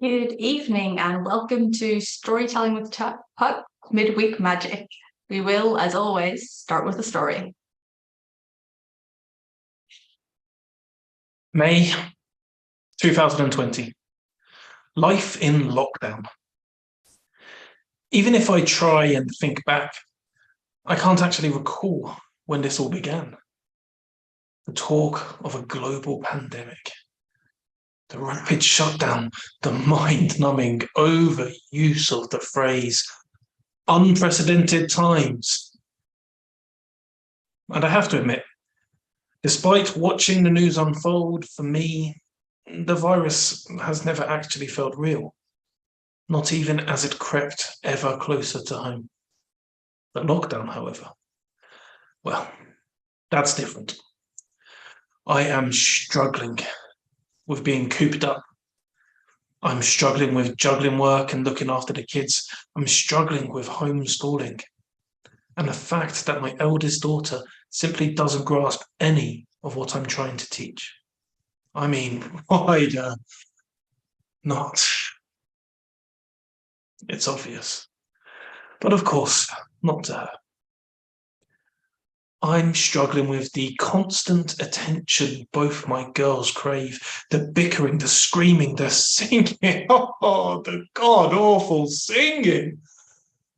Good evening and welcome to Storytelling with Puck Midweek Magic. We will, as always, start with a story. May 2020. Life in lockdown. Even if I try and think back, I can't actually recall when this all began. The talk of a global pandemic. The rapid shutdown, the mind-numbing overuse of the phrase unprecedented times. And I have to admit, Despite watching the news unfold, for me, the virus has never actually felt real, not even as it crept ever closer to home. The lockdown, however, well, that's different. I am struggling with being cooped up. I'm struggling with juggling work and looking after the kids. I'm struggling with homeschooling. And the fact that my eldest daughter simply doesn't grasp any of what I'm trying to teach. I mean, why not? It's obvious. But of course, not to her. I'm struggling with the constant attention both my girls crave, the bickering, the screaming, the singing, oh, the god-awful singing.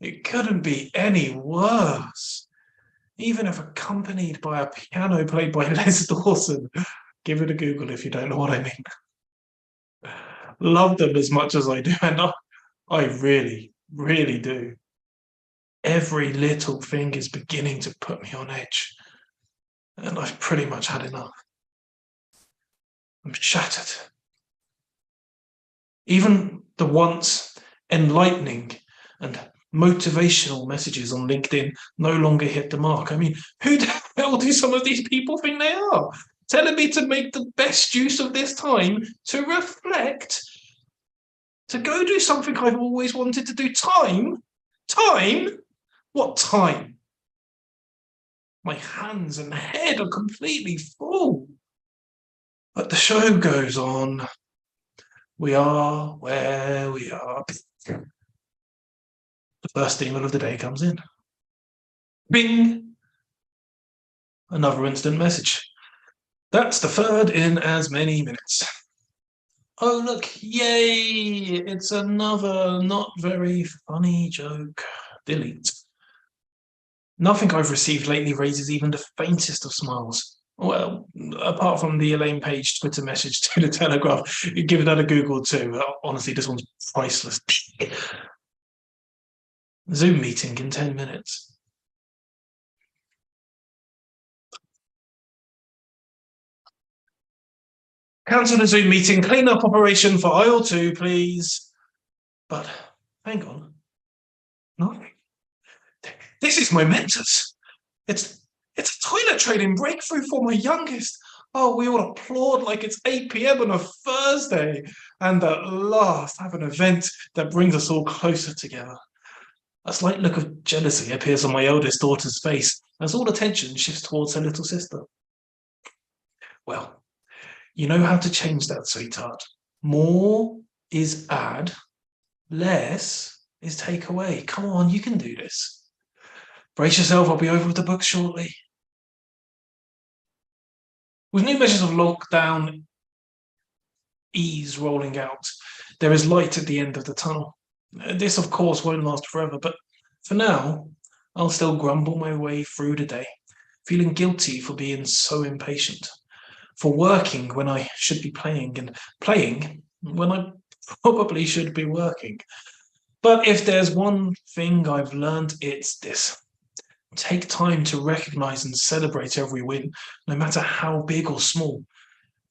It couldn't be any worse. Even if accompanied by a piano played by Les Dawson. Give it a Google if you don't know what I mean. Love them as much as I do, and I really, really do. Every little thing is beginning to put me on edge, and I've pretty much had enough. I'm shattered. Even the once enlightening and motivational messages on LinkedIn no longer hit the mark. I mean, who the hell do some of these people think they are? Telling me to make the best use of this time, to reflect, to go do something I've always wanted to do. Time? Time? What time? My hands and head are completely full. But the show goes on. We are where we are. The first email of the day comes in. Bing! Another instant message. That's the third in as many minutes. Oh, look, yay! It's another not very funny joke. Delete. Nothing I've received lately raises even the faintest of smiles. Well, apart from the Elaine Page Twitter message to the Telegraph, give that a Google too. Honestly, this one's priceless. Zoom meeting in 10 minutes. Cancel the Zoom meeting, clean up operation for aisle 2, please. But hang on. No. This is momentous. It's a toilet training breakthrough for my youngest. Oh, we all applaud like it's 8 p.m. on a Thursday. And at last have an event that brings us all closer together. A slight look of jealousy appears on my eldest daughter's face as all attention shifts towards her little sister. Well, you know how to change that, sweetheart. More is add, less is take away. Come on, you can do this. Brace yourself, I'll be over with the books shortly. With new measures of lockdown ease rolling out, there is light at the end of the tunnel. This, of course, won't last forever, but for now, I'll still grumble my way through the day, feeling guilty for being so impatient, for working when I should be playing, and playing when I probably should be working. But if there's one thing I've learned, it's this. Take time to recognize and celebrate every win, no matter how big or small.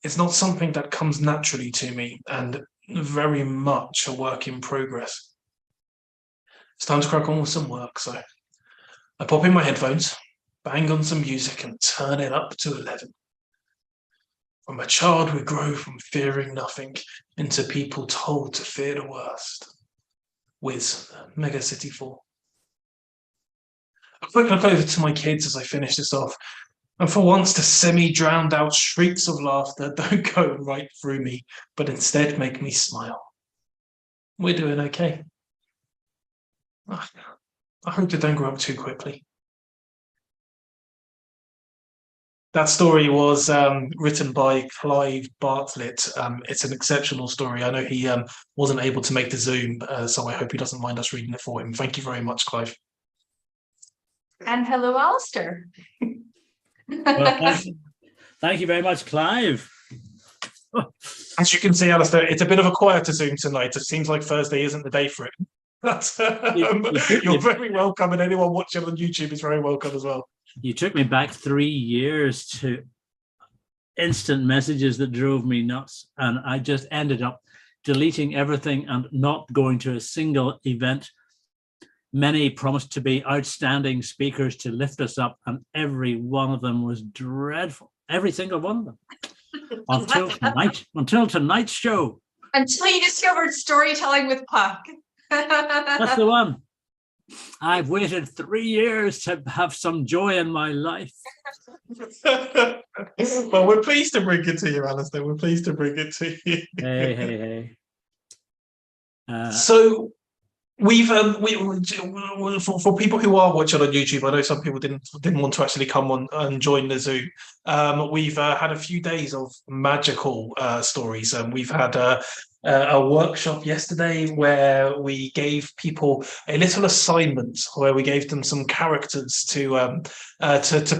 It's not something that comes naturally to me, and very much a work in progress. It's time to crack on with some work, so I pop in my headphones, bang on some music, and turn it up to 11. From a child we grow from fearing nothing into people told to fear the worst. Wiz, Mega City 4. A quick look over to my kids as I finish this off, and for once the semi-drowned out shrieks of laughter don't go right through me, but instead make me smile. We're doing okay. I hope they don't grow up too quickly. That story was written by Clive Bartlett. It's an exceptional story. I know he wasn't able to make the Zoom, so I hope he doesn't mind us reading it for him. Thank you very much, Clive. And hello, Alistair. Well, thank you very much, Clive. As you can see, Alistair, it's a bit of a quieter Zoom tonight. It seems like Thursday isn't the day for it. But you're very welcome, and anyone watching on YouTube is very welcome as well. You took me back 3 years to instant messages that drove me nuts. And I just ended up deleting everything and not going to a single event. Many promised to be outstanding speakers to lift us up, and every one of them was dreadful. Every single one of them. Until tonight's show. Until you discovered storytelling with Puck. That's the one. I've waited 3 years to have some joy in my life. Well, we're pleased to bring it to you, Alistair. We're pleased to bring it to you. Hey. So we've for people who are watching on YouTube, I know some people didn't want to actually come on and join the Zoom. We've had a few days of magical stories, and we've had a workshop yesterday where we gave people a little assignment, where we gave them some characters to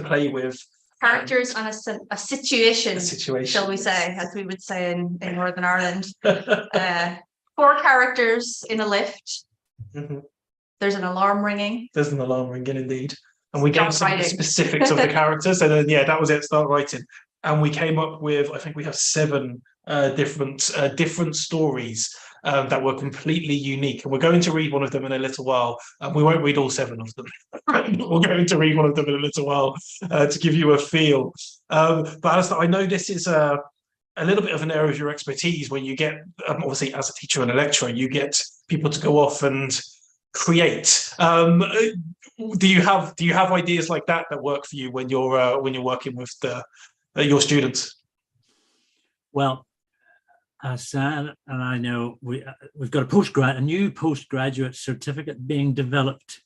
play with. Characters on a situation, shall we say, as we would say in Northern Ireland. 4 characters in a lift. Mm-hmm. There's an alarm ringing. There's an alarm ringing, indeed. And we gave some specifics of the characters. And then, that was it, start writing. And we came up with, I think we have 7 different stories that were completely unique. And we're going to read one of them in a little while. And we won't read all 7 of them. We're going to read one of them in a little while to give you a feel. But Alistair, I know this is a little bit of an area of your expertise where you get, obviously as a teacher and a lecturer, you get people to go off and create. Do you have ideas like that work for you when you're working with your students? Well, Sam and I know we've got a new postgraduate certificate being developed,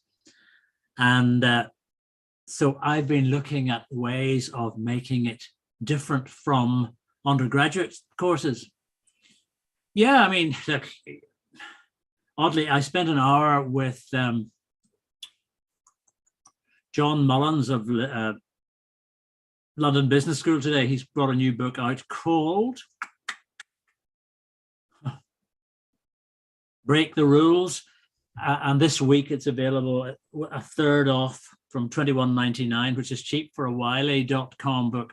and so I've been looking at ways of making it different from undergraduate courses. Yeah, I mean, look, oddly, I spent an hour with John Mullins of London Business School today. He's brought a new book out called Break the Rules. And this week it's available at a third off from £21.99, which is cheap for a Wiley.com book.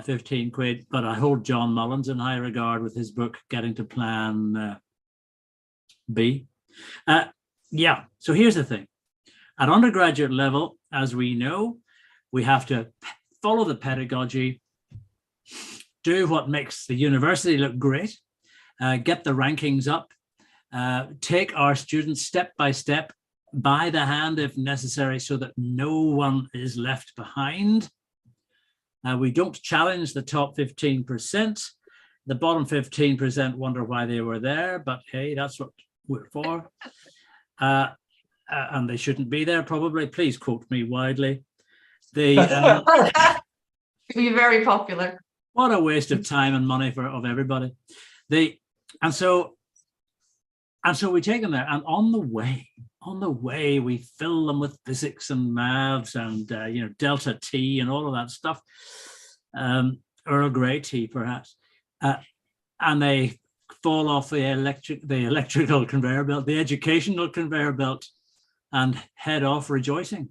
15 quid, but I hold John Mullins in high regard with his book, Getting to Plan B. So here's the thing. At undergraduate level, as we know, we have to follow the pedagogy, do what makes the university look great, get the rankings up, take our students step by step, by the hand if necessary, so that no one is left behind. We don't challenge the top 15%. The bottom 15% wonder why they were there, but hey, that's what we're for. And they shouldn't be there, probably. Please quote me widely. Be very popular. What a waste of time and money of everybody. And so we take them there, and on the way, we fill them with physics and maths and delta T and all of that stuff, Earl Grey tea perhaps, and they fall off the electrical conveyor belt, the educational conveyor belt, and head off rejoicing.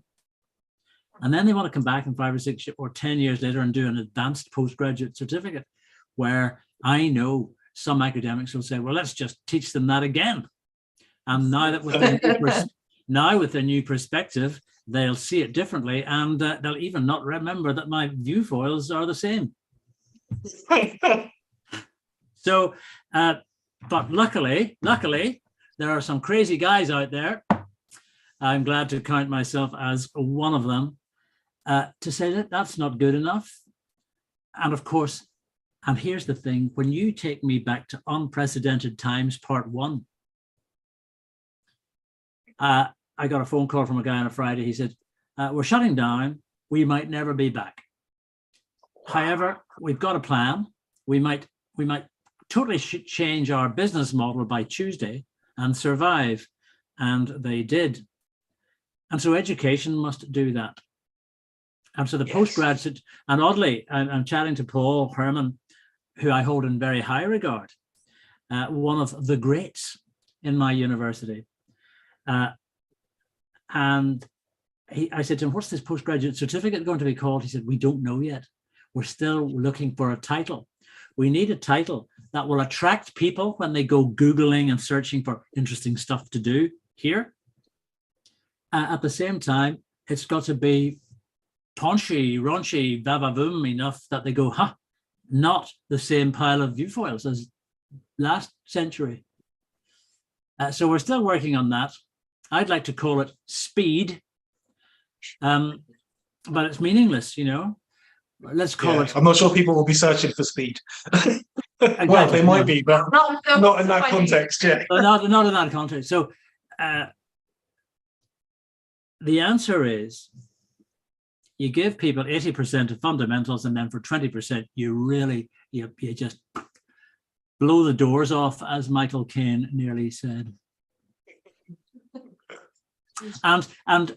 And then they want to come back in 5 or 6 or 10 years later and do an advanced postgraduate certificate, where I know some academics will say, well, let's just teach them that again. And now that with the new perspective, they'll see it differently, and they'll even not remember that my view foils are the same. So, but luckily, there are some crazy guys out there. I'm glad to count myself as one of them, to say that that's not good enough. And of course, and here's the thing, when you take me back to Unprecedented Times Part 1, I got a phone call from a guy on a Friday. He said, we're shutting down. We might never be back. However, we've got a plan. We might totally change our business model by Tuesday and survive. And they did. And so education must do that. And so the postgraduate, and oddly, I'm chatting to Paul Herman, who I hold in very high regard, one of the greats in my university. And I said to him, what's this postgraduate certificate going to be called? He said, we don't know yet. we're still looking for a title. We need a title that will attract people when they go Googling and searching for interesting stuff to do here. At the same time, it's got to be paunchy, raunchy, va-va-voom enough that they go, not the same pile of viewfoils as last century. So we're still working on that. I'd like to call it speed, but it's meaningless, Let's call it. I'm not sure people will be searching for speed. Well, they might be, but not in that context. Yeah, not in that context. So the answer is, you give people 80% of fundamentals, and then for 20%, you just blow the doors off, as Michael Caine nearly said. And the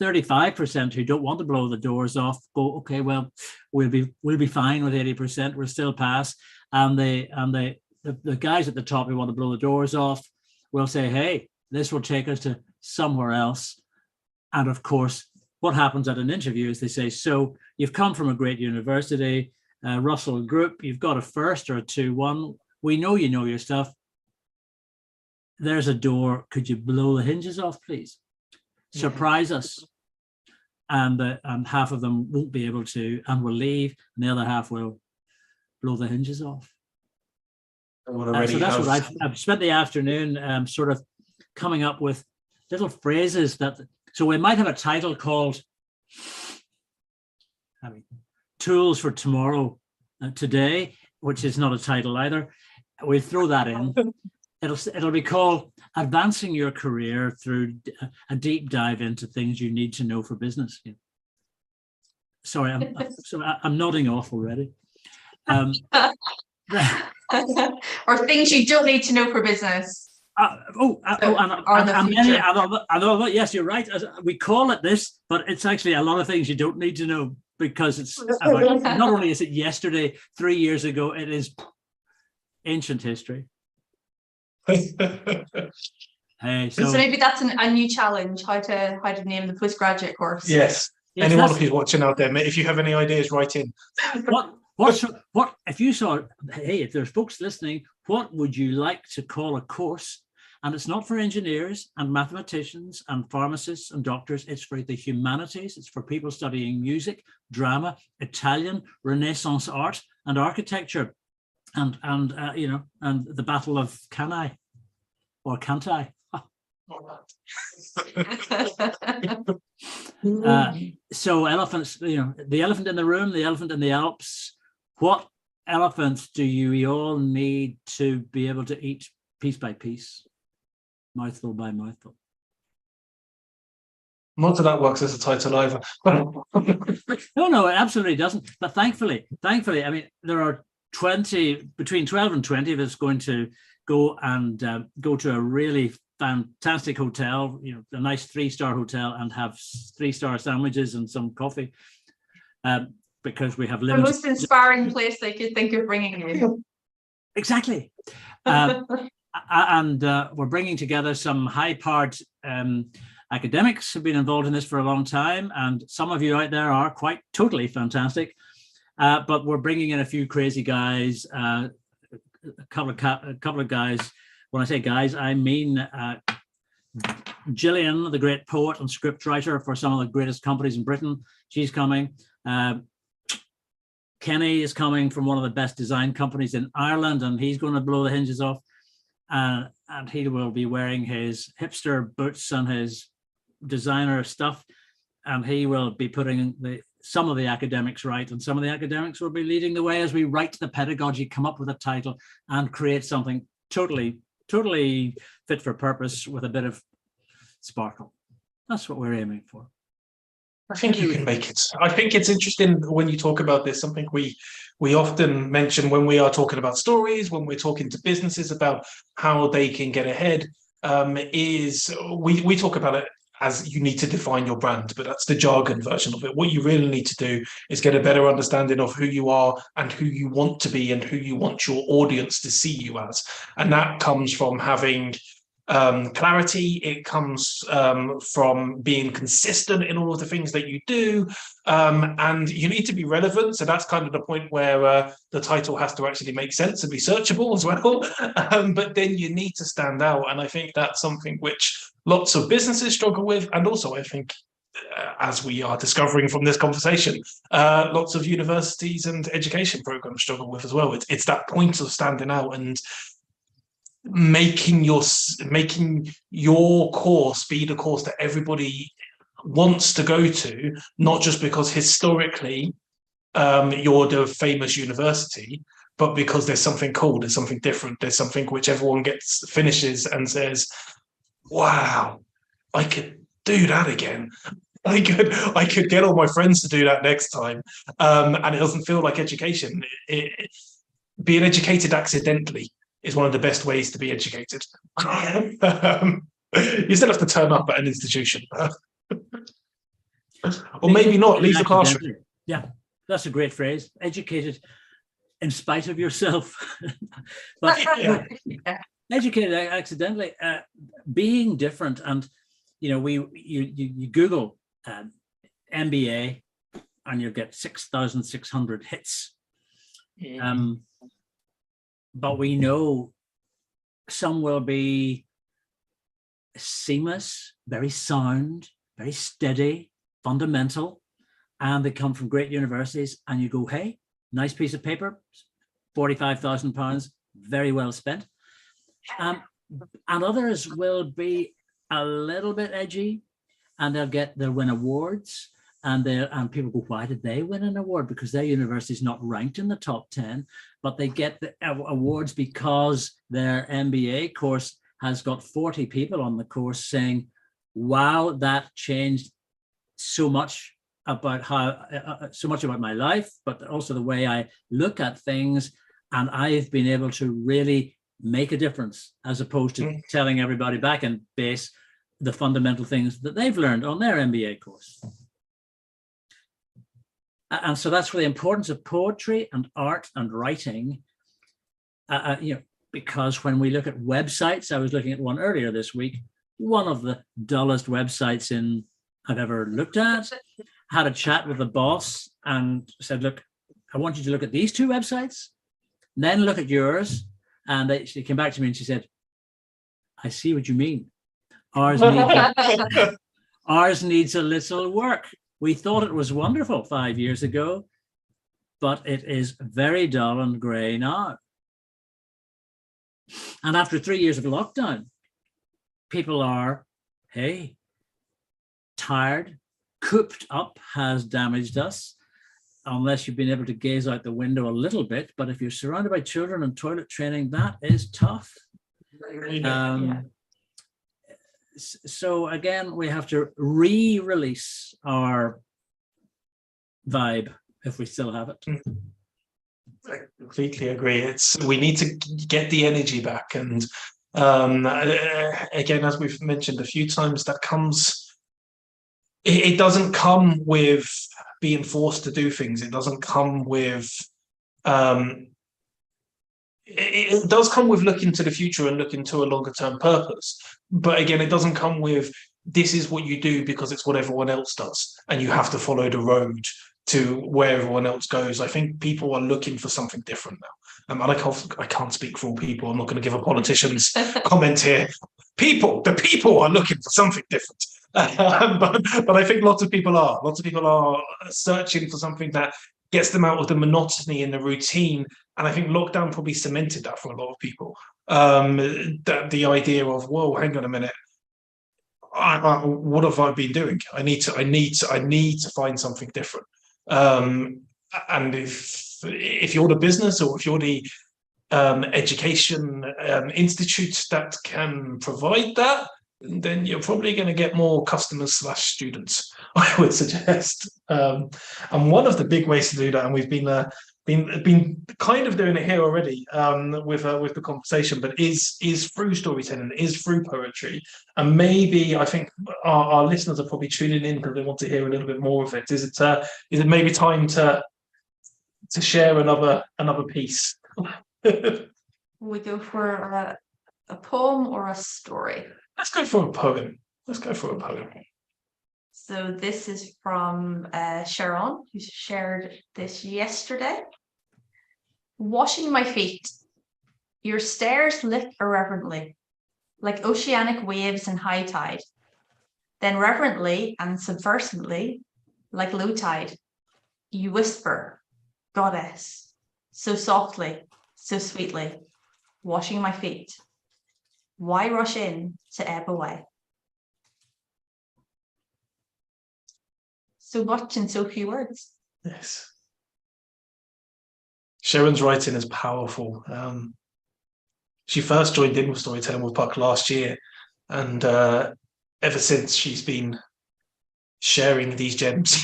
35% who don't want to blow the doors off go, okay, well, we'll be fine with 80%. We'll still pass. And the guys at the top who want to blow the doors off will say, hey, this will take us to somewhere else. And of course, what happens at an interview is they say, so you've come from a great university, Russell Group, you've got a first or a 2-1. We know you know your stuff. There's a door. Could you blow the hinges off, please? Surprise us. And half of them won't be able to and will leave, and the other half will blow the hinges off. So that's what I've spent the afternoon sort of coming up with little phrases that. So we might have a title called Tools for Tomorrow Today, which is not a title either. We'll throw that in. It'll be called Advancing Your Career Through a Deep Dive into Things You Need to Know for Business. Sorry, I'm nodding off already. Or things you don't need to know for business. Yes, you're right. We call it this, but it's actually a lot of things you don't need to know, because it's about, not only is it yesterday, 3 years ago, it is ancient history. Hey, so maybe that's a new challenge, how to name the postgraduate course. Yes. Anyone who's watching out there, if you have any ideas, write in. What if you saw, hey, if there's folks listening, what would you like to call a course? And it's not for engineers and mathematicians and pharmacists and doctors. It's for the humanities. It's for people studying music, drama, Italian, Renaissance art, and architecture, and the Battle of Cannae, or can't I? So elephants, the elephant in the room, the elephant in the Alps. What elephants do you all need to be able to eat piece by piece, mouthful by mouthful? Not that that works as a title either. No, it absolutely doesn't. But thankfully, I mean, there are between 12 and 20 of us going to go to a really fantastic hotel, a nice 3-star hotel, and have 3-star sandwiches and some coffee, because we have limited. The most inspiring place they could think of bringing you. Exactly. And we're bringing together some high-powered academics who've been involved in this for a long time, and some of you out there are quite totally fantastic. But we're bringing in a few crazy guys, a couple of guys. When I say guys, I mean Gillian, the great poet and scriptwriter for some of the greatest companies in Britain. She's coming. Kenny is coming from one of the best design companies in Ireland, and he's going to blow the hinges off. And he will be wearing his hipster boots and his designer stuff, and he will be putting some of the academics right, and some of the academics will be leading the way as we write the pedagogy, come up with a title, and create something totally fit for purpose with a bit of sparkle. That's what we're aiming for. I think you can make it. I think it's interesting when you talk about this. Something we often mention when we are talking about stories, when we're talking to businesses about how they can get ahead, is we talk about it as you need to define your brand, but that's the jargon version of it. What you really need to do is get a better understanding of who you are and who you want to be and who you want your audience to see you as. And that comes from having clarity. It comes from being consistent in all of the things that you do, and you need to be relevant. So that's kind of the point where the title has to actually make sense and be searchable as well. But then you need to stand out, and I think that's something which lots of businesses struggle with, and also I think, as we are discovering from this conversation, lots of universities and education programs struggle with as well. It's that point of standing out and making your course be the course that everybody wants to go to, not just because historically you're the famous university, but because there's something cool, there's something different, there's something which everyone finishes and says, wow, I could do that again. I could get all my friends to do that next time. And it doesn't feel like education. Being educated accidentally is one of the best ways to be educated. You still have to turn up at an institution. Or maybe not, leave the classroom. Yeah, that's a great phrase. Educated in spite of yourself. But educated accidentally, being different. And, you know, you Google MBA and you'll get 6,600 hits. But we know some will be seamless, very sound, very steady, fundamental, and they come from great universities, and you go, hey, nice piece of paper, £45,000, very well spent. And others will be a little bit edgy, and they'll win awards, and people go, why did they win an award? Because their university is not ranked in the top 10, but they get the awards because their MBA course has got 40 people on the course saying, wow, that changed so much about my life, but also the way I look at things. And I've been able to really make a difference, as opposed to telling everybody back in base the fundamental things that they've learned on their MBA course. And so that's where the importance of poetry and art and writing, because when we look at websites, I was looking at one earlier this week, one of the dullest websites I've ever looked at, had a chat with the boss and said, look, I want you to look at these two websites, then look at yours. And she came back to me and she said, I see what you mean. Ours needs a little work. We thought it was wonderful 5 years ago, but it is very dull and grey now. And after 3 years of lockdown, people are, hey, tired, cooped up has damaged us, unless you've been able to gaze out the window a little bit. But if you're surrounded by children and toilet training, that is tough. So again, we have to re-release our vibe if we still have it. I completely agree. We need to get the energy back. And again, as we've mentioned a few times, it doesn't come with being forced to do things. It doesn't come with it does come with looking to the future and looking to a longer term purpose. But again, it doesn't come with, this is what you do because it's what everyone else does, and you have to follow the road to where everyone else goes. I think people are looking for something different now. And I can't speak for all people. I'm not going to give a politician's comment here. The people are looking for something different. But I think lots of people are searching for something that gets them out of the monotony and the routine. And I think lockdown probably cemented that for a lot of people. That the idea of, whoa, hang on a minute, what have I been doing? I need to find something different. And if you're the business, or if you're the education institute that can provide that, then you're probably going to get more customers / students, I would suggest. And one of the big ways to do that, and we've been kind of doing it here already with the conversation, but is through storytelling, is through poetry. And maybe I think our listeners are probably tuning in because they want to hear a little bit more of it. Is it maybe time to share another piece? We go for A poem or a story? Let's go for a poem. So this is from Sharon, who shared this yesterday. Washing my feet. Your stairs lift irreverently, like oceanic waves in high tide. Then reverently and subversively, like low tide, you whisper, goddess, so softly, so sweetly, washing my feet. Why rush in to ebb away? So much in so few words. Yes. Sharon's writing is powerful. She first joined in with Storytelling with Puck last year, and ever since she's been sharing these gems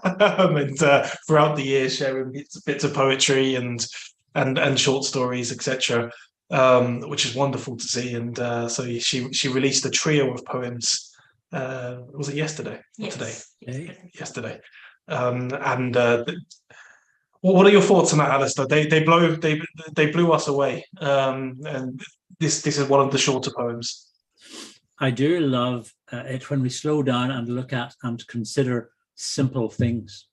and throughout the year sharing bits of poetry and short stories, etc., which is wonderful to see. And so she released a trio of poems. Was it yesterday? Yes. Today? Yesterday. What are your thoughts on that, Alistair? They blew us away. And this is one of the shorter poems. I do love it when we slow down and look at and consider simple things.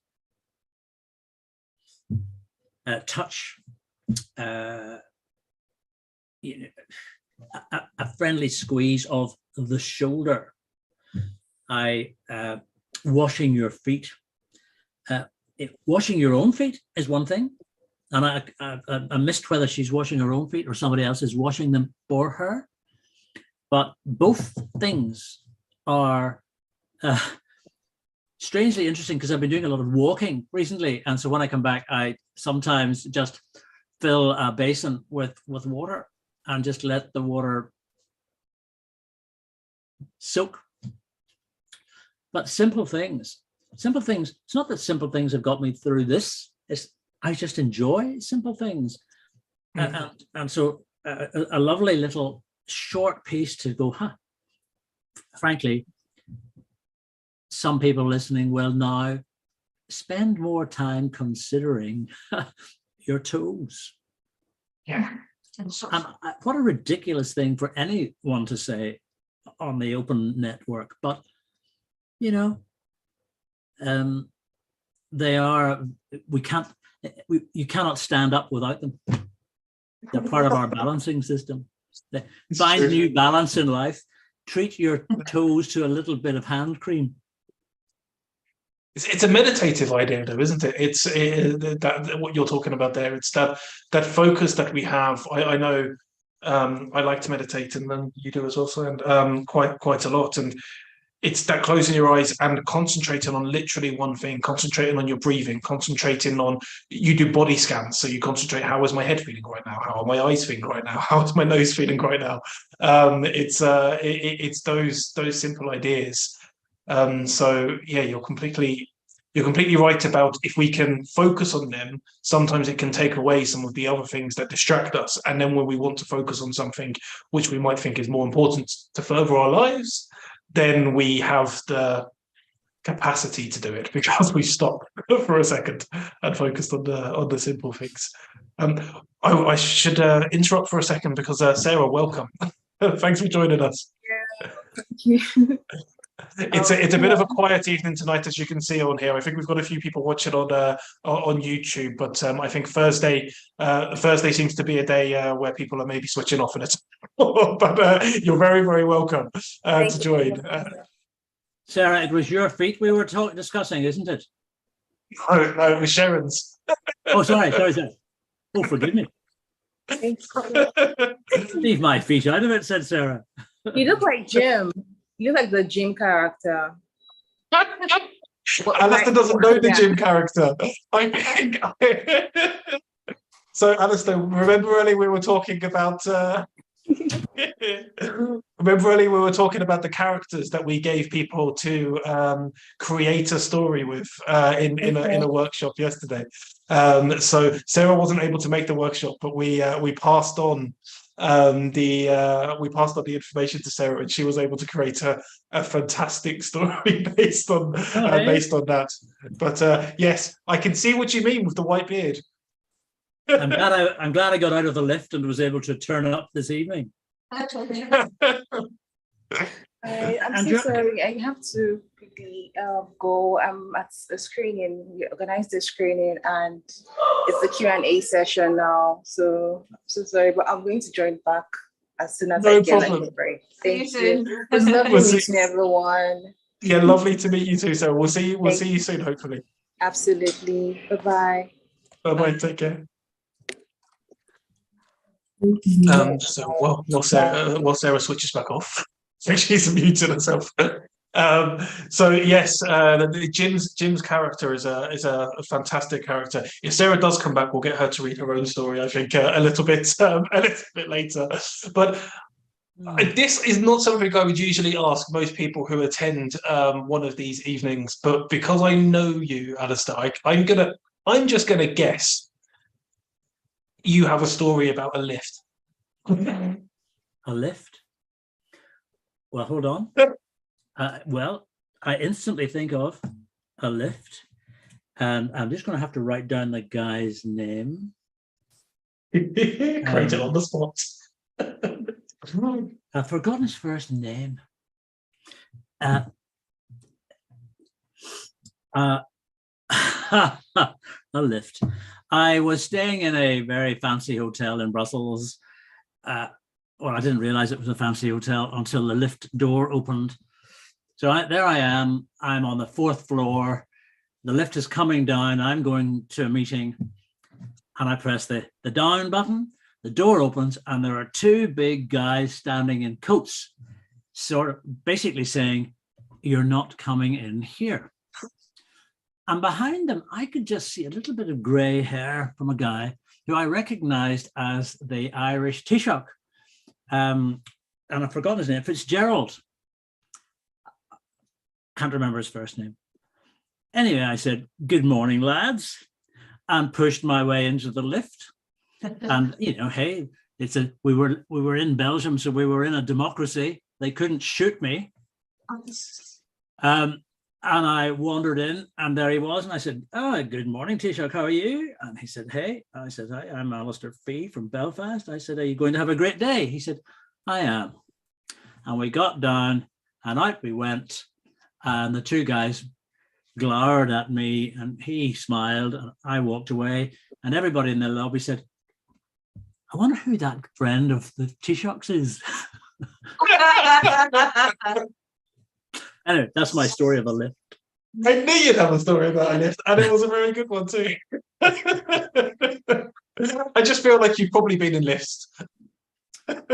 Touch, a friendly squeeze of the shoulder. Washing your feet. Washing your own feet is one thing. And I missed whether she's washing her own feet or somebody else is washing them for her. But both things are strangely interesting because I've been doing a lot of walking recently. And so when I come back, I sometimes just fill a basin with water and just let the water soak. But simple things, it's not that simple things have got me through this. I just enjoy simple things. Mm-hmm. And so a lovely little short piece to go, frankly, some people listening will now spend more time considering your toes. Yeah. And what a ridiculous thing for anyone to say on the open network, but you cannot stand up without them. They're part of our balancing system. Find new balance in life. Treat your toes to a little bit of hand cream. It's a meditative idea, though, isn't it? It's that what you're talking about there. It's that focus that we have. I know I like to meditate, and then you do as well, so and quite a lot. And it's that closing your eyes and concentrating on literally one thing, concentrating on your breathing, concentrating on, you do body scans. So you concentrate, how is my head feeling right now? How are my eyes feeling right now? How is my nose feeling right now? It's those simple ideas. So yeah, you're completely right about, if we can focus on them, sometimes it can take away some of the other things that distract us. And then when we want to focus on something which we might think is more important to further our lives, then we have the capacity to do it because we stop for a second and focused on the simple things. I should interrupt for a second because Sarah, welcome. Thanks for joining us. Yeah, thank you. It's a bit of a quiet evening tonight, as you can see on here. I think we've got a few people watching on YouTube, but I think Thursday seems to be a day where people are maybe switching off in it. But you're very, very welcome to join. Sarah, it was your feet we were discussing, isn't it? No, it was Sharon's. Oh, sorry. Oh, forgive me. Leave my feet out of it, said Sarah. You look like Jim. You look like the Jim character. Alistair doesn't know the Jim character. I think. So, Alistair, remember earlier we were talking about. Remember earlier we were talking about the characters that we gave people to create a story with in a workshop yesterday. So Sarah wasn't able to make the workshop, but we passed on the information to Sarah, and she was able to create a fantastic story based on that. But yes, I can see what you mean with the white beard. I'm glad I got out of the lift and was able to turn up this evening. I'm And so you're- sorry. I have to quickly go. I'm at a screening. We organized the screening, and it's the Q&A session now. So I'm so sorry, but I'm going to join back as soon as No I get like problem. a break. See you Thank soon. you. It was lovely We'll see- meeting everyone. Yeah, lovely to meet you too. So we'll see Thank you soon, hopefully. Absolutely. Bye-bye. Bye. Take care. So while Sarah switches back off, so she's muted herself. So yes, Jim's character is a fantastic character. If Sarah does come back, we'll get her to read her own story. I think a little bit later. But this is not something I would usually ask most people who attend one of these evenings. But because I know you, Alistair, I'm just gonna guess you have a story about a lift. A lift? Well, hold on. Well, I instantly think of a lift, and I'm just going to have to write down the guy's name. Create it on the spot. I've forgotten his first name. A lift. I was staying in a very fancy hotel in Brussels. Well, I didn't realize it was a fancy hotel until the lift door opened. So there I am. I'm on the 4th floor. The lift is coming down. I'm going to a meeting, and I press the down button. The door opens, and there are 2 big guys standing in coats, sort of basically saying, "You're not coming in here." And behind them, I could just see a little bit of gray hair from a guy who I recognized as the Irish Taoiseach. And I've forgotten his name, Fitzgerald. Can't remember his first name. Anyway, I said, "Good morning, lads," and pushed my way into the lift. And hey, we were in Belgium, so we were in a democracy. They couldn't shoot me. And I wandered in, and there he was. And I said, "Oh, good morning, Taoiseach, how are you?" And he said, "Hey." I said, "Hi, I'm Alistair Fee from Belfast." I said, "Are you going to have a great day?" He said, "I am." And we got down, and out we went. And the 2 guys glowered at me, and he smiled, and I walked away. And everybody in the lobby said, "I wonder who that friend of the Taoiseach's is." Anyway, that's my story of a lift. I knew you'd have a story about a lift, and it was a very good one too. I just feel like you've probably been in lifts. But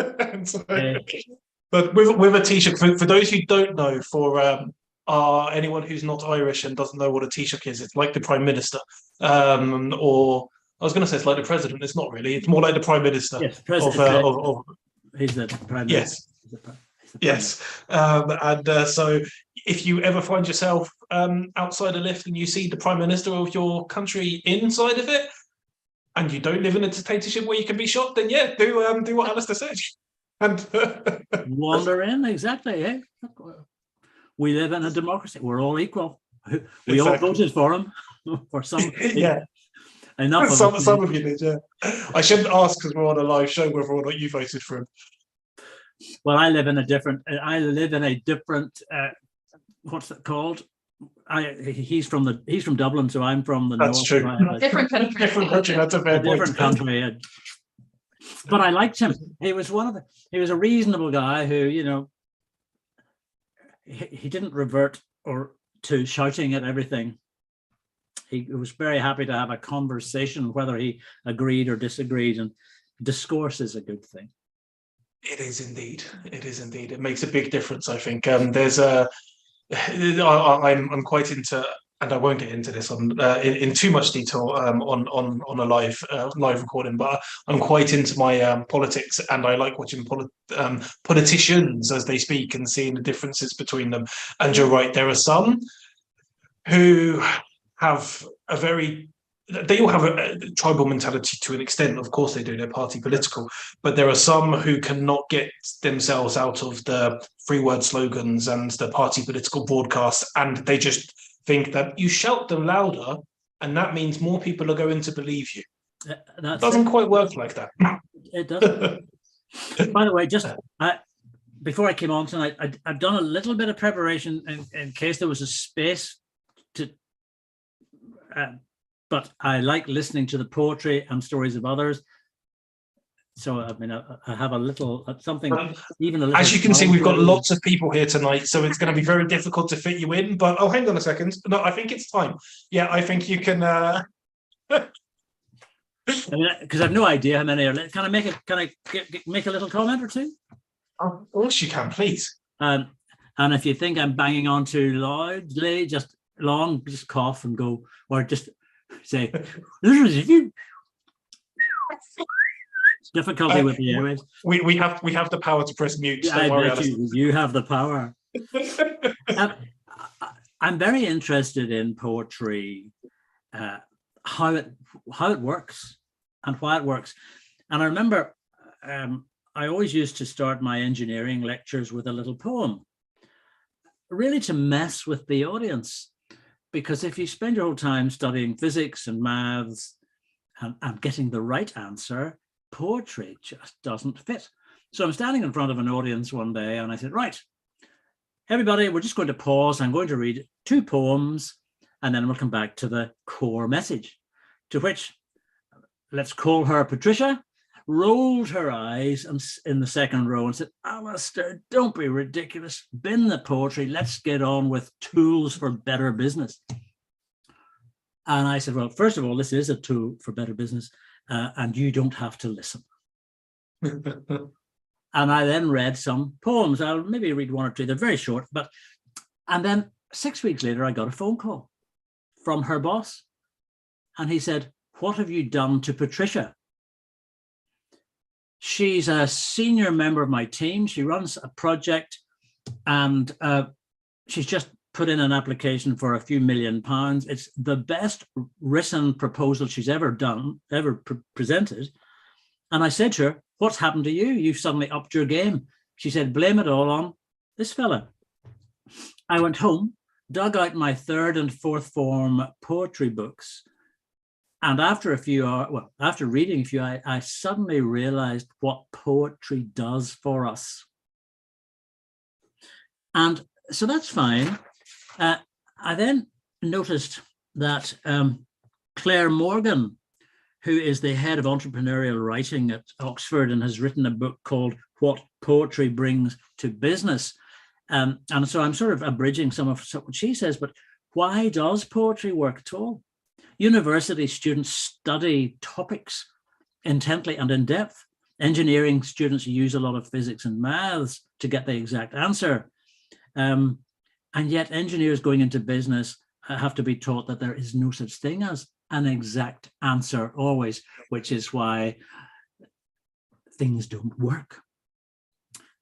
with a Taoiseach, for those who don't know, for anyone who's not Irish and doesn't know what a Taoiseach is, it's like the Prime Minister, or I was going to say it's like the President. It's not really. It's more like the Prime Minister. Yes, President. He's the Prime Minister. Yes. So if you ever find yourself outside a lift and you see the Prime Minister of your country inside of it, and you don't live in a dictatorship where you can be shot, then yeah, do what Alistair said. And wander in, exactly. Eh? We live in a democracy. We're all equal. We all voted for him. For some, yeah. Enough of some of you did, yeah. I shouldn't ask because we're on a live show whether or not you voted for him. Well, I live in a different. What's that called? He's from Dublin, so I'm from the That's north. true. Right? Different country. Different country. That's a fair point. Different country. But I liked him. He was he was a reasonable guy who, he didn't revert to shouting at everything. He was very happy to have a conversation, whether he agreed or disagreed, and discourse is a good thing. It is indeed. It is indeed. It makes a big difference, I think. I'm quite into, and I won't get into this in too much detail on a live recording, but I'm quite into my politics, and I like watching politicians as they speak and seeing the differences between them. And you're right, there are some who have they all have a tribal mentality to an extent. Of course they do, they're party political, but there are some who cannot get themselves out of the free word slogans and the party political broadcasts, and they just think that you shout them louder and that means more people are going to believe you. It doesn't quite work like that. It doesn't. By the way, just before I came on tonight, I've done a little bit of preparation in case there was a space to, but I like listening to the poetry and stories of others. So, I mean, I have a little something, even a little. As you can see, we've got lots of people here tonight, so it's going to be very difficult to fit you in. But, oh, hang on a second. No, I think it's time. Yeah, I think you can. Because I've no idea how many are. Can I make make a little comment or two? Of course you can, please. And if you think I'm banging on too loudly, just cough and go, or just say, difficulty with the airways. We have the power to press mute. I bet you have the power. I'm very interested in poetry, how it works and why it works. And I remember I always used to start my engineering lectures with a little poem, really to mess with the audience. Because if you spend your whole time studying physics and maths and getting the right answer, poetry just doesn't fit. So I'm standing in front of an audience one day and I said, right, everybody, we're just going to pause. I'm going to read 2 poems and then we'll come back to the core message. To which, let's call her Patricia, rolled her eyes and in the second row and said, Alistair, don't be ridiculous. Bin the poetry. Let's get on with tools for better business. And I said, well, first of all, this is a tool for better business. And you don't have to listen. And I then read some poems. I'll maybe read 1 or 2. They're very short, and then 6 weeks later, I got a phone call from her boss. And he said, what have you done to Patricia? She's a senior member of my team. She runs a project and she's just put in an application for a few £1 million. It's the best written proposal she's ever presented. And I said to her, what's happened to you? You've suddenly upped your game. She said, blame it all on this fella. I went home, dug out my 3rd and 4th form poetry books. And after a few hours, well, after reading a few, I suddenly realized what poetry does for us. And so that's fine. I then noticed that Claire Morgan, who is the head of entrepreneurial writing at Oxford and has written a book called What Poetry Brings to Business. And so I'm sort of abridging some of what she says, but why does poetry work at all? University students study topics intently and in depth. Engineering students use a lot of physics and maths to get the exact answer. And yet engineers going into business have to be taught that there is no such thing as an exact answer always, which is why things don't work.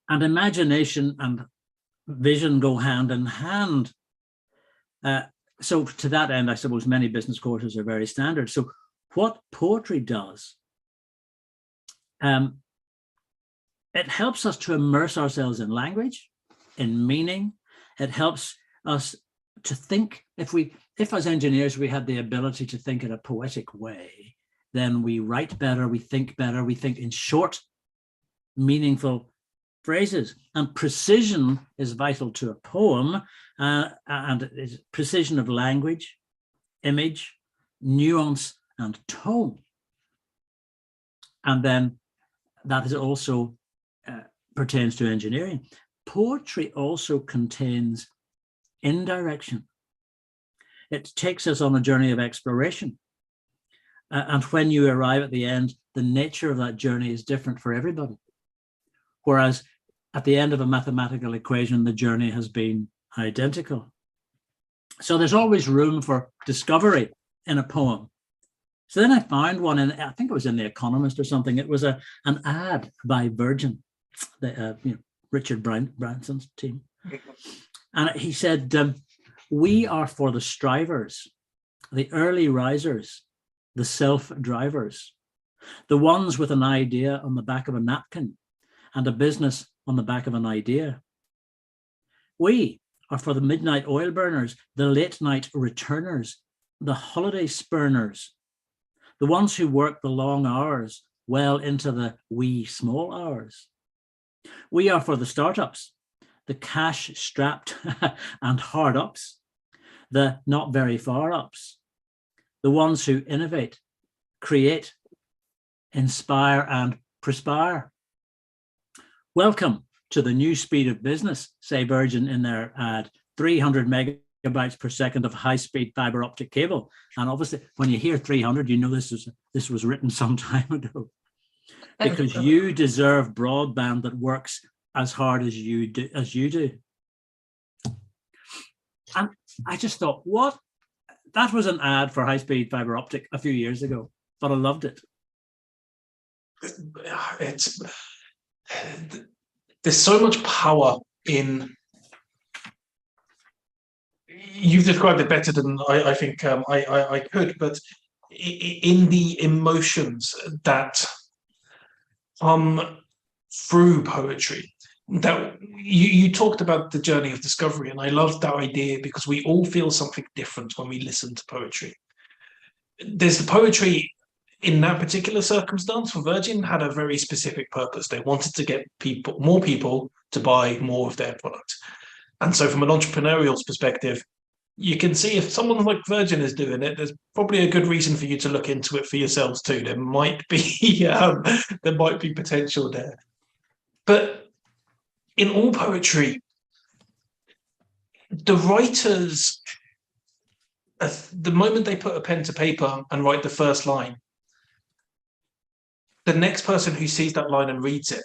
And imagination and vision go hand in hand. So to that end, I suppose many business courses are very standard. So what poetry does, it helps us to immerse ourselves in language, in meaning. It helps us to think. If as engineers we had the ability to think in a poetic way, then we write better, we think in short, meaningful phrases. And precision is vital to a poem, and it is precision of language, image, nuance, and tone. And then that is also pertains to engineering. Poetry also contains indirection. It takes us on a journey of exploration. And when you arrive at the end, the nature of that journey is different for everybody. Whereas at the end of a mathematical equation, the journey has been identical. So there's always room for discovery in a poem. So then I found one in, I think it was in The Economist or something. It was an ad by Virgin, Richard Branson's team. And he said, we are for the strivers, the early risers, the self-drivers, the ones with an idea on the back of a napkin and a business on the back of an idea. We are for the midnight oil burners, the late night returners, the holiday spurners, the ones who work the long hours well into the wee small hours. We are for the startups, the cash-strapped and hard ups, the not very far ups, the ones who innovate, create, inspire, and perspire. Welcome to the new speed of business, say Virgin in their ad, 300 megabytes per second of high-speed fiber optic cable. And obviously, when you hear 300, you know this was written some time ago. Because you deserve broadband that works as hard as you do. And I just thought, what? That was an ad for high-speed fiber optic a few years ago, but I loved it. There's so much power in. You've described it better than I think I could, but in the emotions that come through poetry. That you talked about the journey of discovery, and I love that idea because we all feel something different when we listen to poetry. There's the poetry in that particular circumstance for Virgin had a very specific purpose. They wanted to get more people to buy more of their product. And so from an entrepreneurial perspective, you can see if someone like Virgin is doing it, there's probably a good reason for you to look into it for yourselves too. There might be potential there. But in all poetry, the writers, the moment they put a pen to paper and write the first line, the next person who sees that line and reads it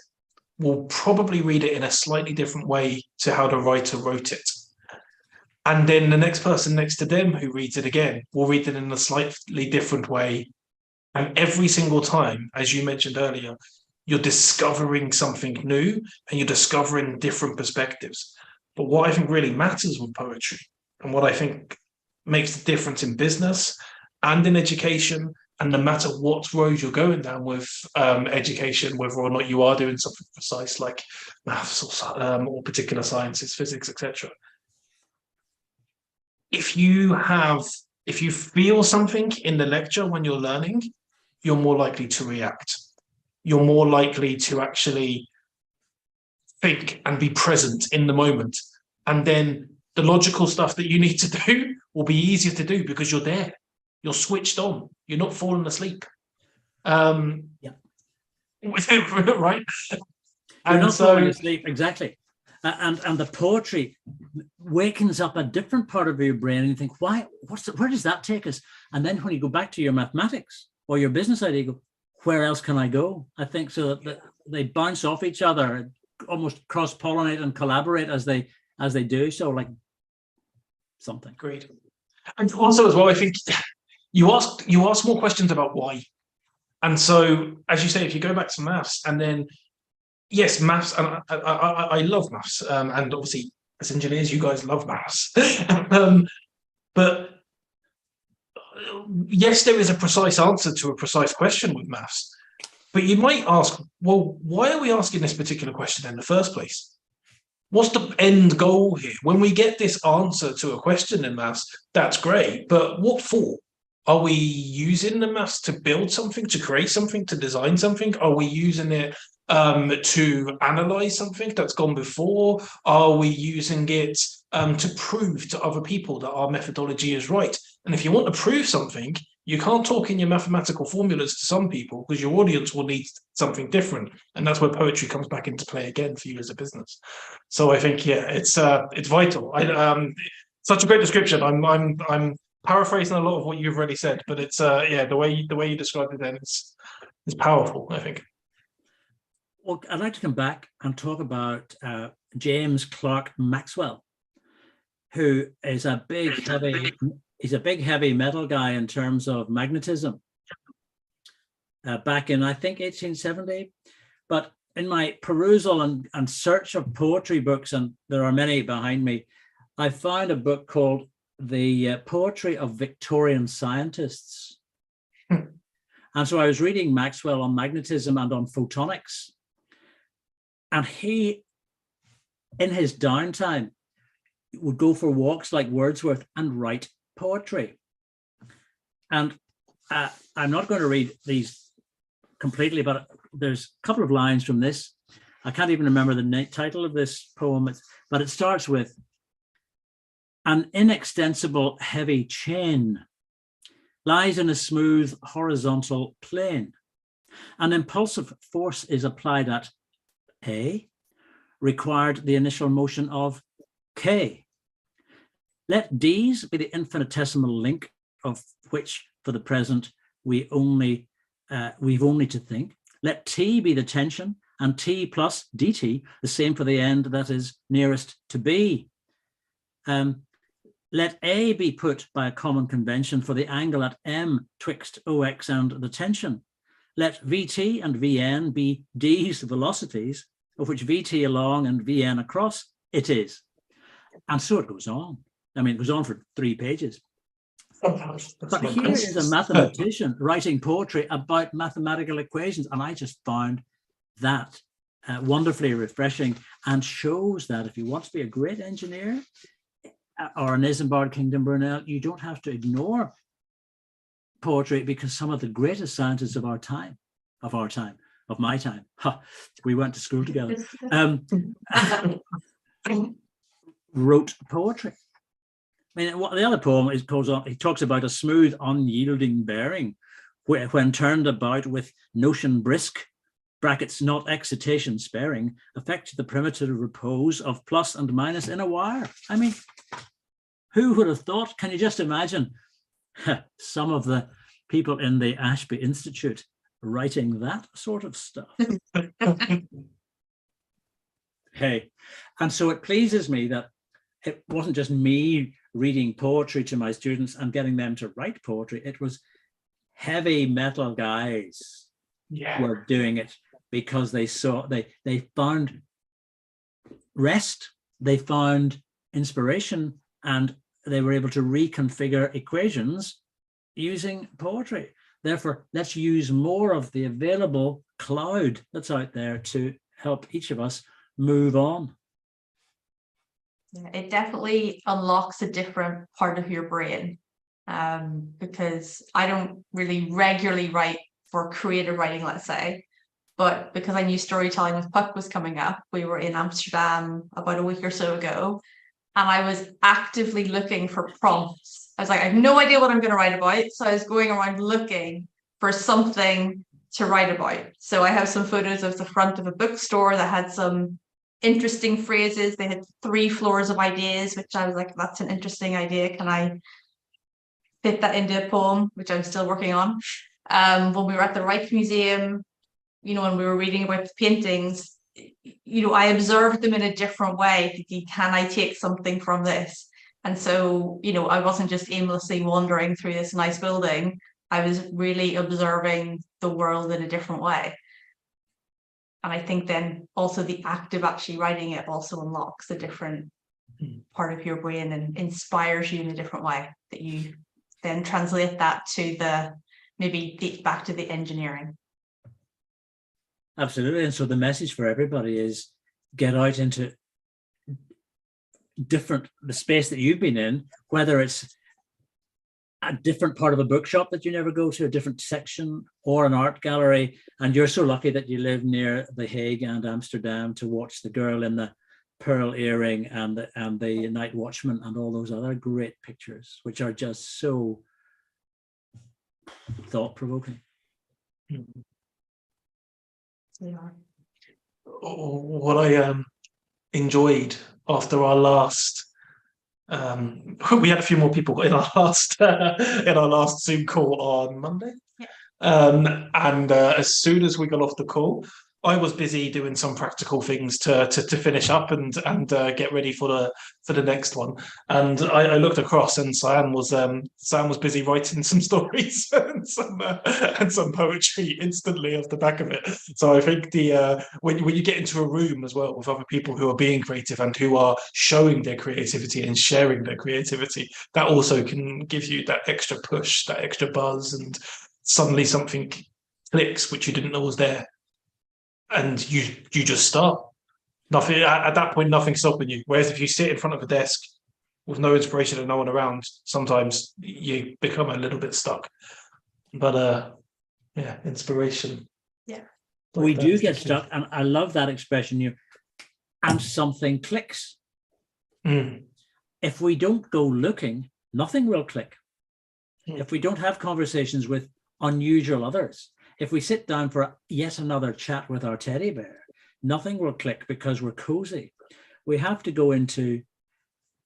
will probably read it in a slightly different way to how the writer wrote it. And then the next person next to them who reads it again will read it in a slightly different way. And every single time, as you mentioned earlier, you're discovering something new and you're discovering different perspectives. But what I think really matters with poetry and what I think makes the difference in business and in education, and no matter what road you're going down with education, whether or not you are doing something precise like maths or particular sciences, physics, etc. If you feel something in the lecture when you're learning, you're more likely to react. You're more likely to actually think and be present in the moment. And then the logical stuff that you need to do will be easier to do because you're there. You're switched on. You're not falling asleep. Yeah. Right? You're not falling asleep, exactly. And the poetry wakens up a different part of your brain and you think, where does that take us? And then when you go back to your mathematics or your business idea, you go, where else can I go? I think so that they bounce off each other, almost cross-pollinate and collaborate as they do. So like something. Great. And also as well, I think you ask more questions about why. And so, as you say, if you go back to maths and then, yes, maths, and I love maths. And obviously as engineers, you guys love maths. But yes, there is a precise answer to a precise question with maths, but you might ask, well, why are we asking this particular question in the first place? What's the end goal here? When we get this answer to a question in maths, that's great, but what for? Are we using the maths to build something, to create something, to design something? Are we using it to analyze something that's gone before? Are we using it to prove to other people that our methodology is right? And if you want to prove something, you can't talk in your mathematical formulas to some people because your audience will need something different. And that's where poetry comes back into play again for you as a business. So I think, yeah, it's vital. Such a great description. I'm paraphrasing a lot of what you've already said, but it's the way you described it then is powerful, I think. Well, I'd like to come back and talk about James Clerk Maxwell, who is a big heavy metal guy in terms of magnetism. Back in, I think, 1870. But in my perusal and search of poetry books, and there are many behind me, I found a book called The Poetry of Victorian Scientists. And so I was reading Maxwell on magnetism and on photonics. And he, in his downtime, would go for walks like Wordsworth and write poetry. And I'm not going to read these completely, but there's a couple of lines from this. I can't even remember the title of this poem, but it starts with, an inextensible heavy chain lies in a smooth horizontal plane. An impulsive force is applied at A, required the initial motion of K. Let D's be the infinitesimal link of which, for the present, we've only to think. Let T be the tension, and T plus dt, the same for the end that is nearest to B. Let A be put by a common convention for the angle at M twixt OX and the tension. Let VT and VN be D's velocities, of which VT along and VN across it is. And so it goes on. I mean, it goes on for 3 pages. But here is a mathematician writing poetry about mathematical equations, and I just found that wonderfully refreshing, and shows that if you want to be a great engineer or an Isambard Kingdom Brunel, you don't have to ignore poetry, because some of the greatest scientists of my time, we went to school together, wrote poetry. I mean, the other poem goes on. He talks about a smooth, unyielding bearing, when turned about with notion brisk, brackets not excitation sparing, affect the primitive repose of plus and minus in a wire. I mean, who would have thought? Can you just imagine some of the people in the Ashby Institute writing that sort of stuff? Hey, and so it pleases me that it wasn't just me reading poetry to my students and getting them to write poetry. It was heavy metal guys were doing it, because they found rest, they found inspiration, and they were able to reconfigure equations using poetry. Therefore, let's use more of the available cloud that's out there to help each of us move on. Yeah, it definitely unlocks a different part of your brain, because I don't really regularly write for creative writing, let's say, but because I knew Storytelling with Puck was coming up, we were in Amsterdam about a week or so ago, and I was actively looking for prompts. I was like, I have no idea what I'm going to write about, so I was going around looking for something to write about. So I have some photos of the front of a bookstore that had some interesting phrases. They had 3 floors of ideas, which I was like, that's an interesting idea. Can I fit that into a poem, which I'm still working on? When we were at the Rijksmuseum, when we were reading about the paintings, I observed them in a different way, thinking, can I take something from this? And so, I wasn't just aimlessly wandering through this nice building. I was really observing the world in a different way. And I think then also the act of actually writing it also unlocks a different part of your brain and inspires you in a different way, that you then translate that to back to the engineering. Absolutely. And so the message for everybody is get out into the space that you've been in, whether it's a different part of a bookshop that you never go to, a different section, or an art gallery. And you're so lucky that you live near The Hague and Amsterdam to watch The Girl in the Pearl Earring and the Night Watchman and all those other great pictures, which are just so thought-provoking. Yeah. What I enjoyed after our last, we had a few more people in our last Zoom call on Monday, and as soon as we got off the call, I was busy doing some practical things to finish up and get ready for the next one. And I looked across, and Sam was busy writing some stories and some poetry instantly off the back of it. So I think when you get into a room as well with other people who are being creative and who are showing their creativity and sharing their creativity, that also can give you that extra push, that extra buzz, and suddenly something clicks which you didn't know was there. And you just start. Nothing at that point, nothing's stopping you. Whereas if you sit in front of a desk with no inspiration and no one around, sometimes you become a little bit stuck. But inspiration We do get stuck, and I love that expression, and something clicks. If we don't go looking, nothing will click. If we don't have conversations with unusual others, if we sit down for yet another chat with our teddy bear, nothing will click because we're cozy. We have to go into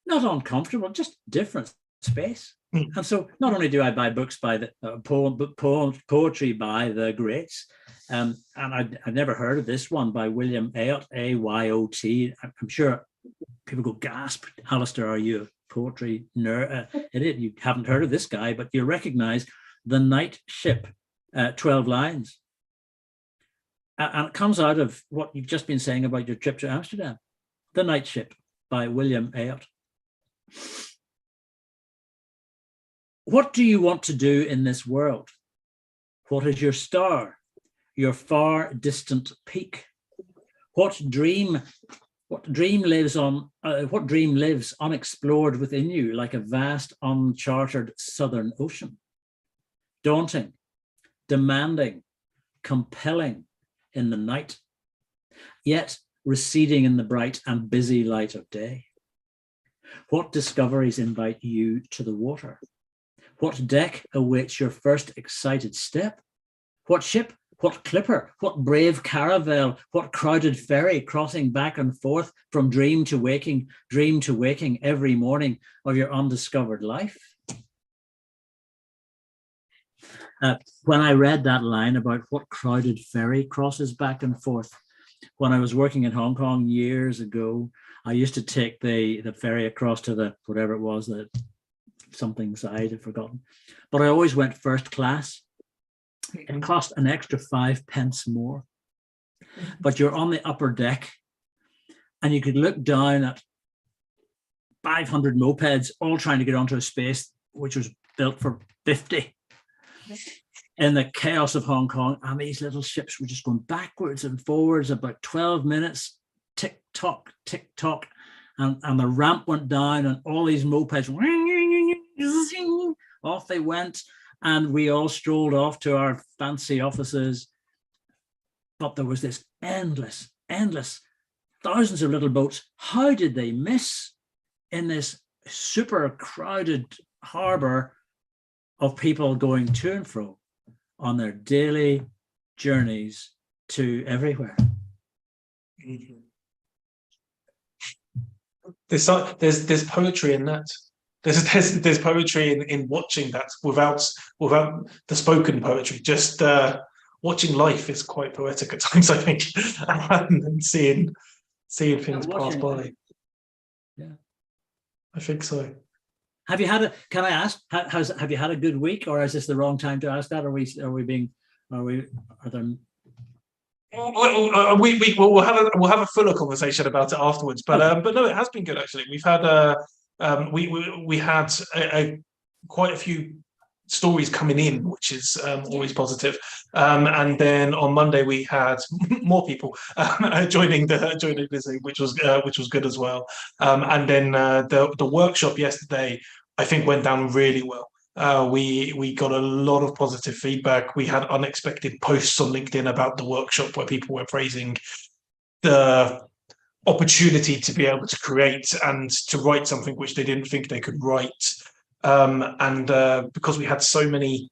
not uncomfortable, just different space. And so not only do I buy books by the poetry by the greats, and I've never heard of this one by William Ayot, A-Y-O-T. I'm sure people go, gasp, Alistair, are you a poetry nerd? Idiot, you haven't heard of this guy, but you recognize The Night Ship, 12 lines. And it comes out of what you've just been saying about your trip to Amsterdam. The Night Ship by William Ayot. What do you want to do in this world? What is your star, your far distant peak? What dream lives unexplored within you like a vast uncharted southern ocean? Daunting, demanding, compelling in the night, yet receding in the bright and busy light of day. What discoveries invite you to the water? What deck awaits your first excited step? What ship, what clipper, what brave caravel, what crowded ferry crossing back and forth from dream to waking every morning of your undiscovered life? When I read that line about what crowded ferry crosses back and forth, when I was working in Hong Kong years ago, I used to take the ferry across to the, whatever it was, the something side, I've forgotten. But I always went first class. It cost an extra 5 pence more. But you're on the upper deck and you could look down at 500 mopeds, all trying to get onto a space which was built for 50. In the chaos of Hong Kong, and these little ships were just going backwards and forwards about 12 minutes, tick tock, and the ramp went down, and all these mopeds, off they went, and we all strolled off to our fancy offices. But there was this endless, thousands of little boats. How did they miss in this super crowded harbour of people going to and fro on their daily journeys to everywhere? There's poetry in that. There's poetry in watching that without the spoken poetry. Just watching life is quite poetic at times, I think, and seeing things pass by. Yeah, I think so. Have you had can I ask, have you had a good week, or is this the wrong time to ask that? Are there? We'll have a fuller conversation about it afterwards. But no, it has been good actually. We've had we had quite a few stories coming in, which is always positive. And then on Monday we had more people joining the Zoom, which was good as well. And then the workshop yesterday, I think, went down really well. We got a lot of positive feedback. We had unexpected posts on LinkedIn about the workshop where people were praising the opportunity to be able to create and to write something which they didn't think they could write. And because we had so many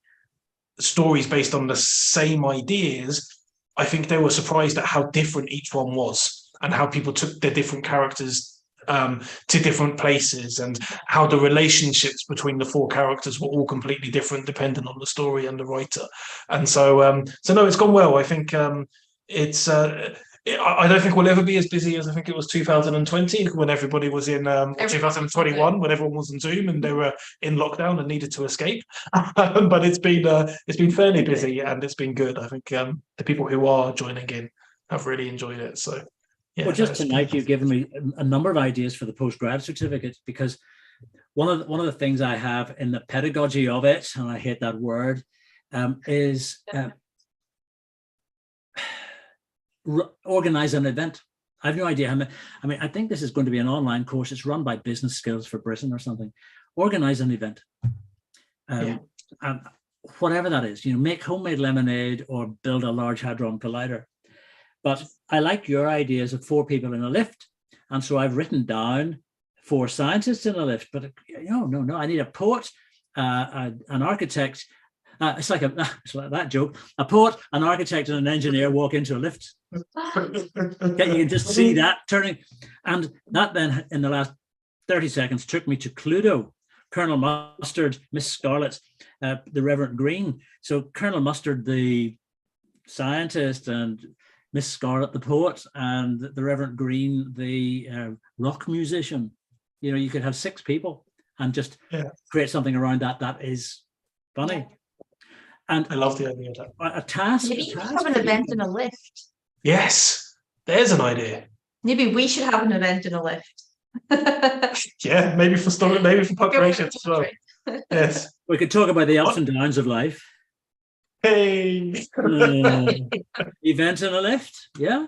stories based on the same ideas, I think they were surprised at how different each one was and how people took their different characters to different places, and how the relationships between the 4 characters were all completely different depending on the story and the writer. And so no, it's gone well. I think it's I don't think we'll ever be as busy as I think it was 2020 when everybody was in 2021 when everyone was on Zoom and they were in lockdown and needed to escape. But it's been fairly busy and it's been good. I think the people who are joining in have really enjoyed it. So yeah. Well, just tonight you've given me a number of ideas for the postgrad certificate, because one of the things I have in the pedagogy of it, and I hate that word, is organize an event. I have no idea how many. I mean, I think this is going to be an online course. It's run by Business Skills for Britain or something. Organize an event. And whatever that is, make homemade lemonade or build a large hadron collider. But I like your ideas of 4 people in a lift. And so I've written down 4 scientists in a lift, but no, I need a poet, an architect. It's like that joke. A poet, an architect, and an engineer walk into a lift. You can just see that turning. And that then, in the last 30 seconds, took me to Cluedo, Colonel Mustard, Miss Scarlet, the Reverend Green. So Colonel Mustard, the scientist, and Miss Scarlet, the poet, and the Reverend Green, the rock musician. You could have 6 people and just create something around that. That is funny. And I love the idea of that. A task. Maybe you could have an event in a lift. Yes, there's an idea. Maybe we should have an event in a lift. Yeah, maybe for story, maybe for populations as well. Yes. We could talk about the ups and downs of life. Hey. Event in a lift, yeah.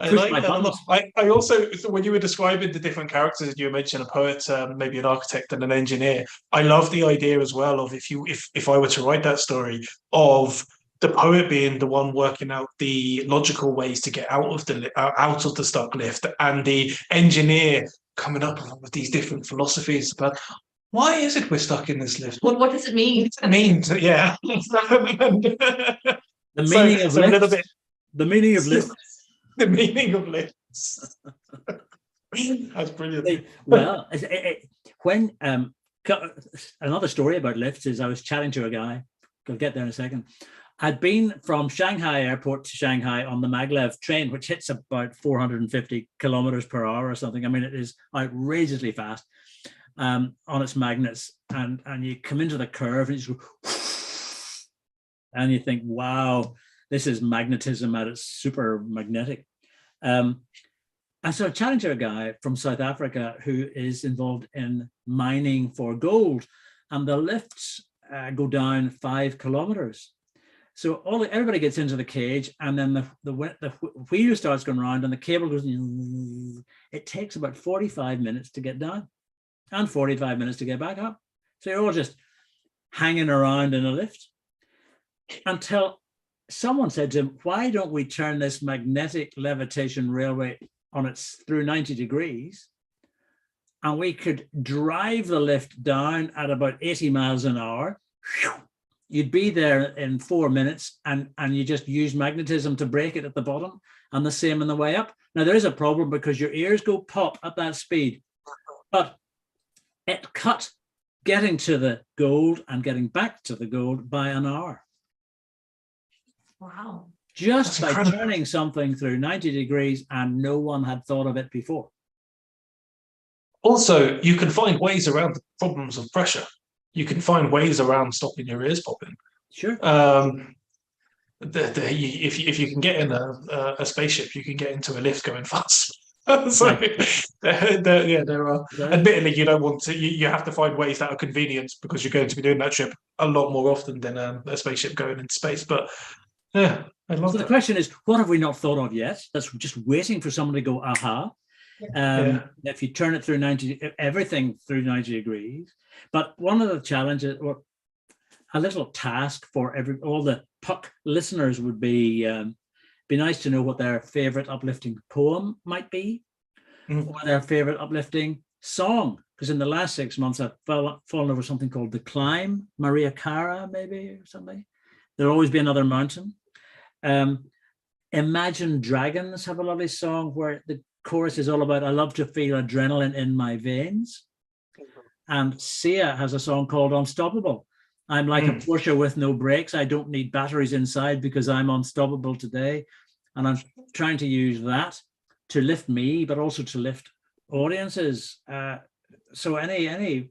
I like that. I also, when you were describing the different characters, and you mentioned a poet, maybe an architect and an engineer, I love the idea as well of if I were to write that story, of the poet being the one working out the logical ways to get out of the stuck lift, and the engineer coming up with these different philosophies about why is it we're stuck in this lift? What does it mean? It means, yeah. The meaning of lift. A little bit. The meaning of lift. The meaning of lifts. That's brilliant. Well, when another story about lifts is I was chatting to a guy. I'll get there in a second. I'd been from Shanghai airport to Shanghai on the maglev train, which hits about 450 kilometers per hour or something. I mean, it is outrageously fast on its magnets. And you come into the curve and you just go, and you think, wow, this is magnetism at its super magnetic. And so chatting to a guy from South Africa who is involved in mining for gold, and the lifts go down 5 kilometers. So everybody gets into the cage, and then the wheel starts going around, and the cable goes. It takes about 45 minutes to get down, and 45 minutes to get back up. So you're all just hanging around in a lift until someone said to him, "Why don't we turn this magnetic levitation railway on its through 90 degrees, and we could drive the lift down at about 80 miles an hour." You'd be there in 4 minutes, and you just use magnetism to break it at the bottom, and the same on the way up. Now, there is a problem because your ears go pop at that speed, but it cut getting to the gold and getting back to the gold by an hour. Wow. Just by turning something through 90 degrees, and no one had thought of it before. Also, you can find ways around the problems of pressure. You can find ways around stopping your ears popping. Sure. If you can get in a spaceship, you can get into a lift going fast. So there are. Admittedly, you don't want to. You have to find ways that are convenient because you're going to be doing that trip a lot more often than a spaceship going into space. But yeah, I love that. The question is, what have we not thought of yet? That's just waiting for someone to go, aha. If you turn it through 90, everything through 90 degrees. But one of the challenges, or a little task for all the Puck listeners would be nice to know what their favorite uplifting poem might be, or their favorite uplifting song. Because in the last 6 months, I've fallen over something called The Climb, Maria Cara, maybe, or something. There'll always be another mountain. Imagine Dragons have a lovely song where the chorus is all about, I love to feel adrenaline in my veins. And Sia has a song called Unstoppable. I'm like a Porsche with no brakes. I don't need batteries inside because I'm unstoppable today. And I'm trying to use that to lift me, but also to lift audiences. So any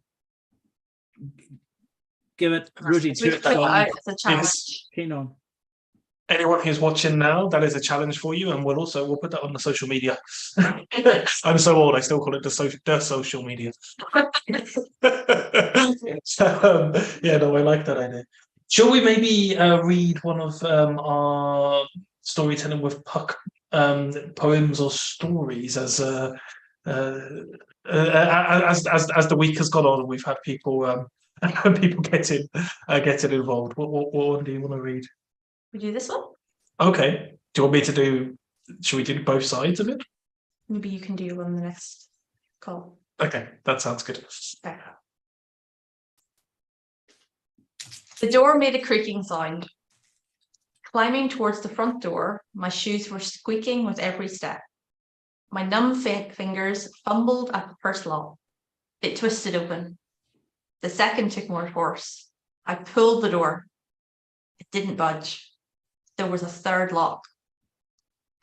give it Rudy to it. It's a challenge. Keen on. Anyone who's watching now, that is a challenge for you, and we'll put that on the social media. I'm so old, I still call it the social media. Yeah, no, I like that idea. Shall we maybe read one of our storytelling with Puck poems or stories as the week has gone on? We've had people people getting involved. What one do you want to read? We do this one? Okay. Do you want me to do? Should we do both sides of it? Maybe you can do one the next call. Okay, that sounds good. Okay. The door made a creaking sound. Climbing towards the front door, my shoes were squeaking with every step. My numb fingers fumbled at the first lock. It twisted open. The second took more force. I pulled the door. It didn't budge. There was a third lock.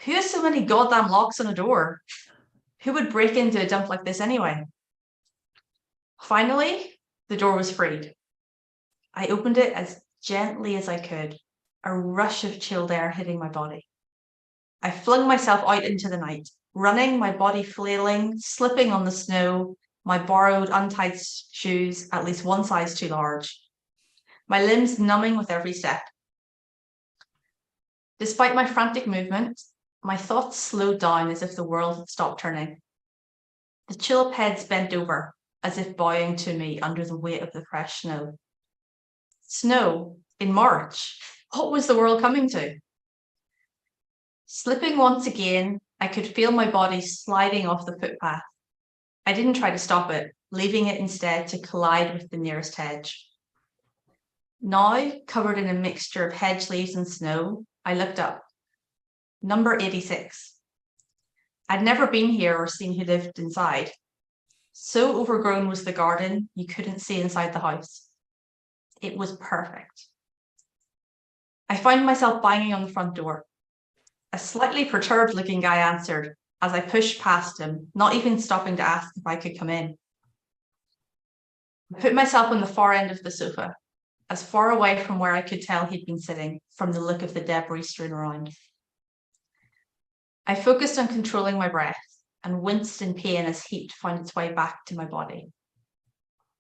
Who has so many goddamn locks on a door? Who would break into a dump like this anyway? Finally, the door was freed. I opened it as gently as I could, a rush of chilled air hitting my body. I flung myself out into the night, running, my body flailing, slipping on the snow, my borrowed untied shoes at least one size too large, my limbs numbing with every step. Despite my frantic movement, my thoughts slowed down as if the world had stopped turning. The tulip heads bent over, as if bowing to me under the weight of the fresh snow. Snow in March. What was the world coming to? Slipping once again, I could feel my body sliding off the footpath. I didn't try to stop it, leaving it instead to collide with the nearest hedge. Now, covered in a mixture of hedge leaves and snow, I looked up. Number 86. I'd never been here or seen who lived inside. So overgrown was the garden, you couldn't see inside the house. It was perfect. I found myself banging on the front door. A slightly perturbed looking guy answered as I pushed past him, not even stopping to ask if I could come in. I put myself on the far end of the sofa, as far away from where I could tell he'd been sitting from the look of the debris strewn around. I focused on controlling my breath and winced in pain as heat found its way back to my body.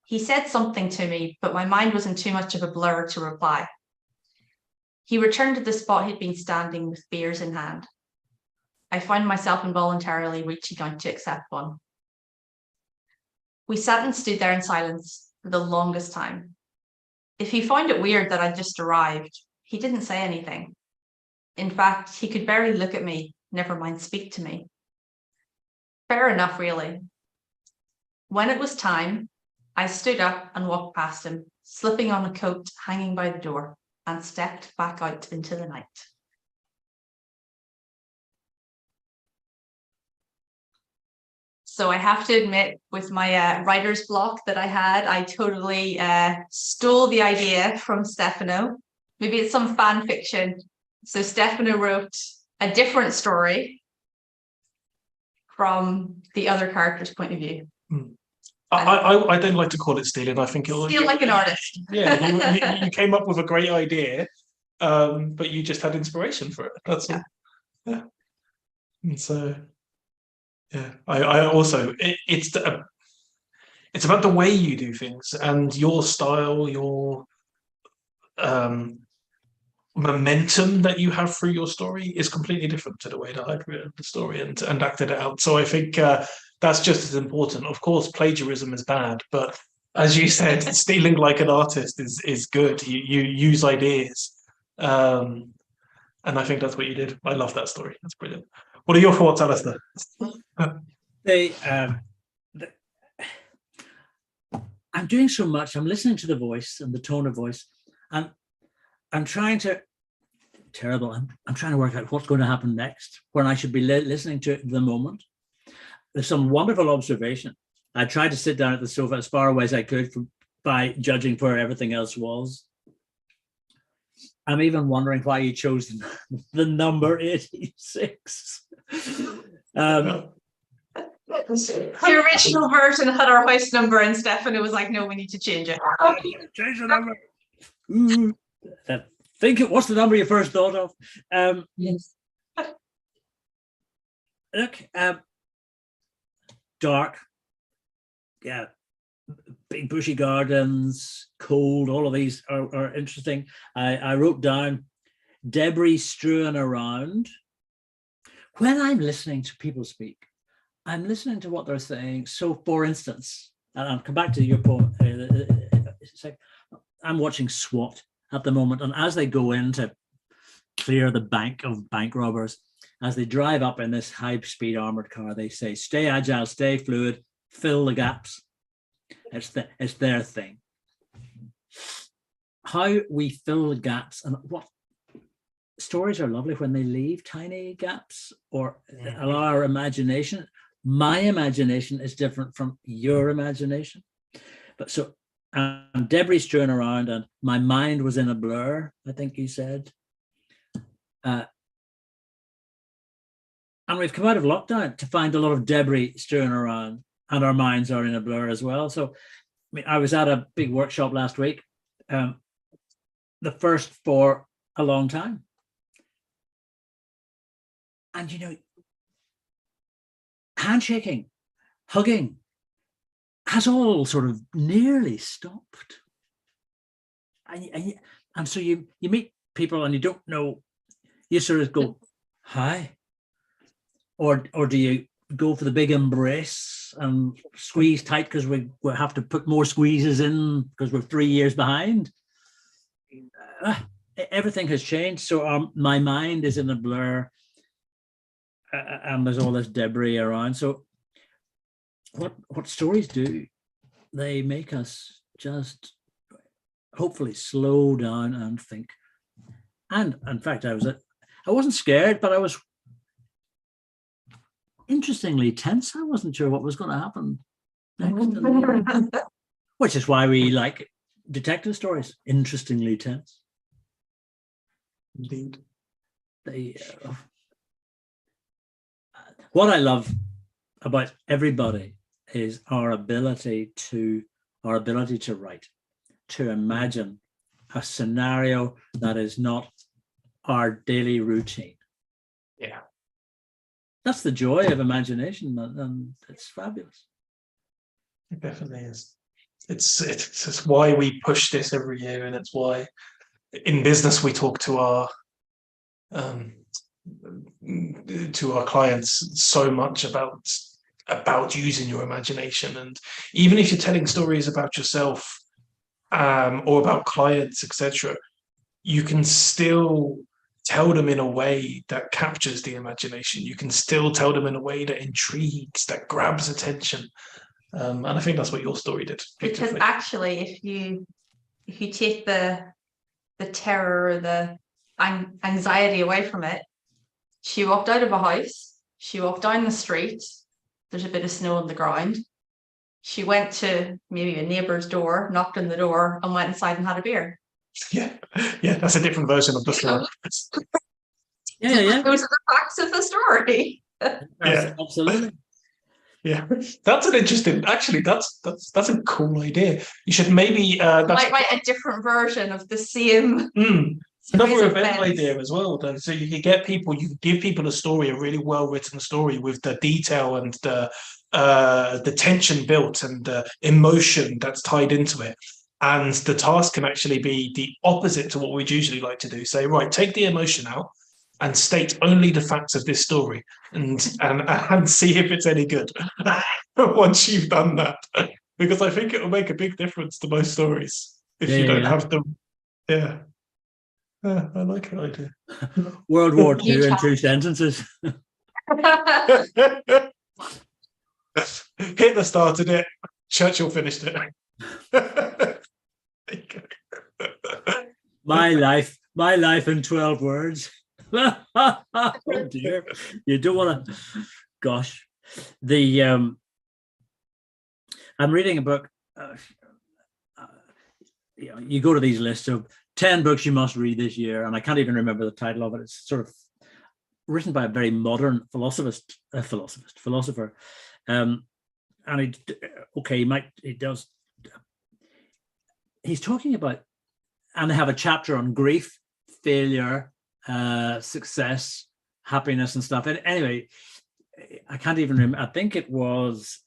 He said something to me, but my mind was in too much of a blur to reply. He returned to the spot he'd been standing with beers in hand. I found myself involuntarily reaching out to accept one. We sat and stood there in silence for the longest time. If he found it weird that I'd just arrived, he didn't say anything. In fact, he could barely look at me, never mind speak to me. Fair enough, really. When it was time, I stood up and walked past him, slipping on a coat hanging by the door, and stepped back out into the night. So I have to admit, with my writer's block that I had, I totally stole the idea from Stefano. Maybe it's some fan fiction. So Stefano wrote a different story from the other character's point of view. I don't like to call it stealing. I think it'll steal like an artist. Yeah, you came up with a great idea, but you just had inspiration for it. That's all. Yeah. And so, yeah, I also it's about the way you do things and your style, your momentum that you have through your story is completely different to the way that I'd written the story and acted it out. So I think that's just as important. Of course, plagiarism is bad, but as you said, stealing like an artist is good. You use ideas, and I think that's what you did. I love that story. That's brilliant. What are your thoughts, Alistair? I'm doing so much. I'm listening to the voice and the tone of voice, and I'm trying to, I'm trying to work out what's going to happen next, when I should be listening to it in the moment. There's some wonderful observation. I tried to sit down at the sofa as far away as I could by judging where everything else was. I'm even wondering why you chose the number 86. The original version had our house number, and Stefano was like, no, we need to change it. Change the number. What's the number you first thought of? Yes. Look, dark, yeah, big bushy gardens, cold, all of these are interesting. I wrote down debris strewn around. When I'm listening to people speak, I'm listening to what they're saying. So, for instance, and I'll come back to your point, it's like I'm watching SWAT at the moment, and as they go in to clear the bank of bank robbers, as they drive up in this high-speed armored car, they say, "Stay agile, stay fluid, fill the gaps." It's their thing. How we fill the gaps, and what stories are lovely when they leave tiny gaps or allow our imagination. My imagination is different from your imagination. But so debris strewn around, and my mind was in a blur, I think you said. And we've come out of lockdown to find a lot of debris strewn around, and our minds are in a blur as well. So I mean, I was at a big workshop last week, the first for a long time. And, you know, handshaking, hugging has all sort of nearly stopped. And so you meet people and you don't know, you sort of go, hi. Or do you go for the big embrace and squeeze tight because we have to put more squeezes in because we're 3 years behind? Everything has changed. So my mind is in a blur. And there's all this debris around. So what stories do? They make us just hopefully slow down and think. And in fact, I wasn't scared, but I was interestingly tense. I wasn't sure what was going to happen next. Which is why we like detective stories. Interestingly tense. Indeed. What I love about everybody is our ability to write, to imagine a scenario that is not our daily routine. Yeah. That's the joy of imagination, and it's fabulous. It definitely is. It's why we push this every year, and it's why in business we talk to our clients so much about using your imagination. And even if you're telling stories about yourself or about clients, etc., you can still tell them in a way that captures the imagination. You can still tell them in a way that intrigues, that grabs attention. And I think that's what your story did. Because actually, if you take the terror or the anxiety away from it, she walked out of a house, she walked down the street, there's a bit of snow on the ground. She went to maybe a neighbour's door, knocked on the door, and went inside and had a beer. Yeah, that's a different version of the story. Yeah. Those are the facts of the story. Yeah, absolutely. Yeah, that's an interesting. Actually, that's a cool idea. You should maybe might write a different version of the same. Another event idea as well, though. So you could give people a story, a really well-written story with the detail and the tension built and the emotion that's tied into it. And the task can actually be the opposite to what we'd usually like to do. Say, right, take the emotion out and state only the facts of this story, and see if it's any good once you've done that. Because I think it will make a big difference to most stories if you don't have them. Yeah. I like that idea. World War II in 2 sentences. Hitler started it. Churchill finished it. My life in 12 words. Oh dear, you don't want to. Gosh, I'm reading a book. You go to these lists of 10 books you must read this year, and I can't even remember the title of it. It's sort of written by a very modern philosopher, and he's talking about, and they have a chapter on grief, failure, success, happiness, and stuff. And anyway, I can't even remember. I think it was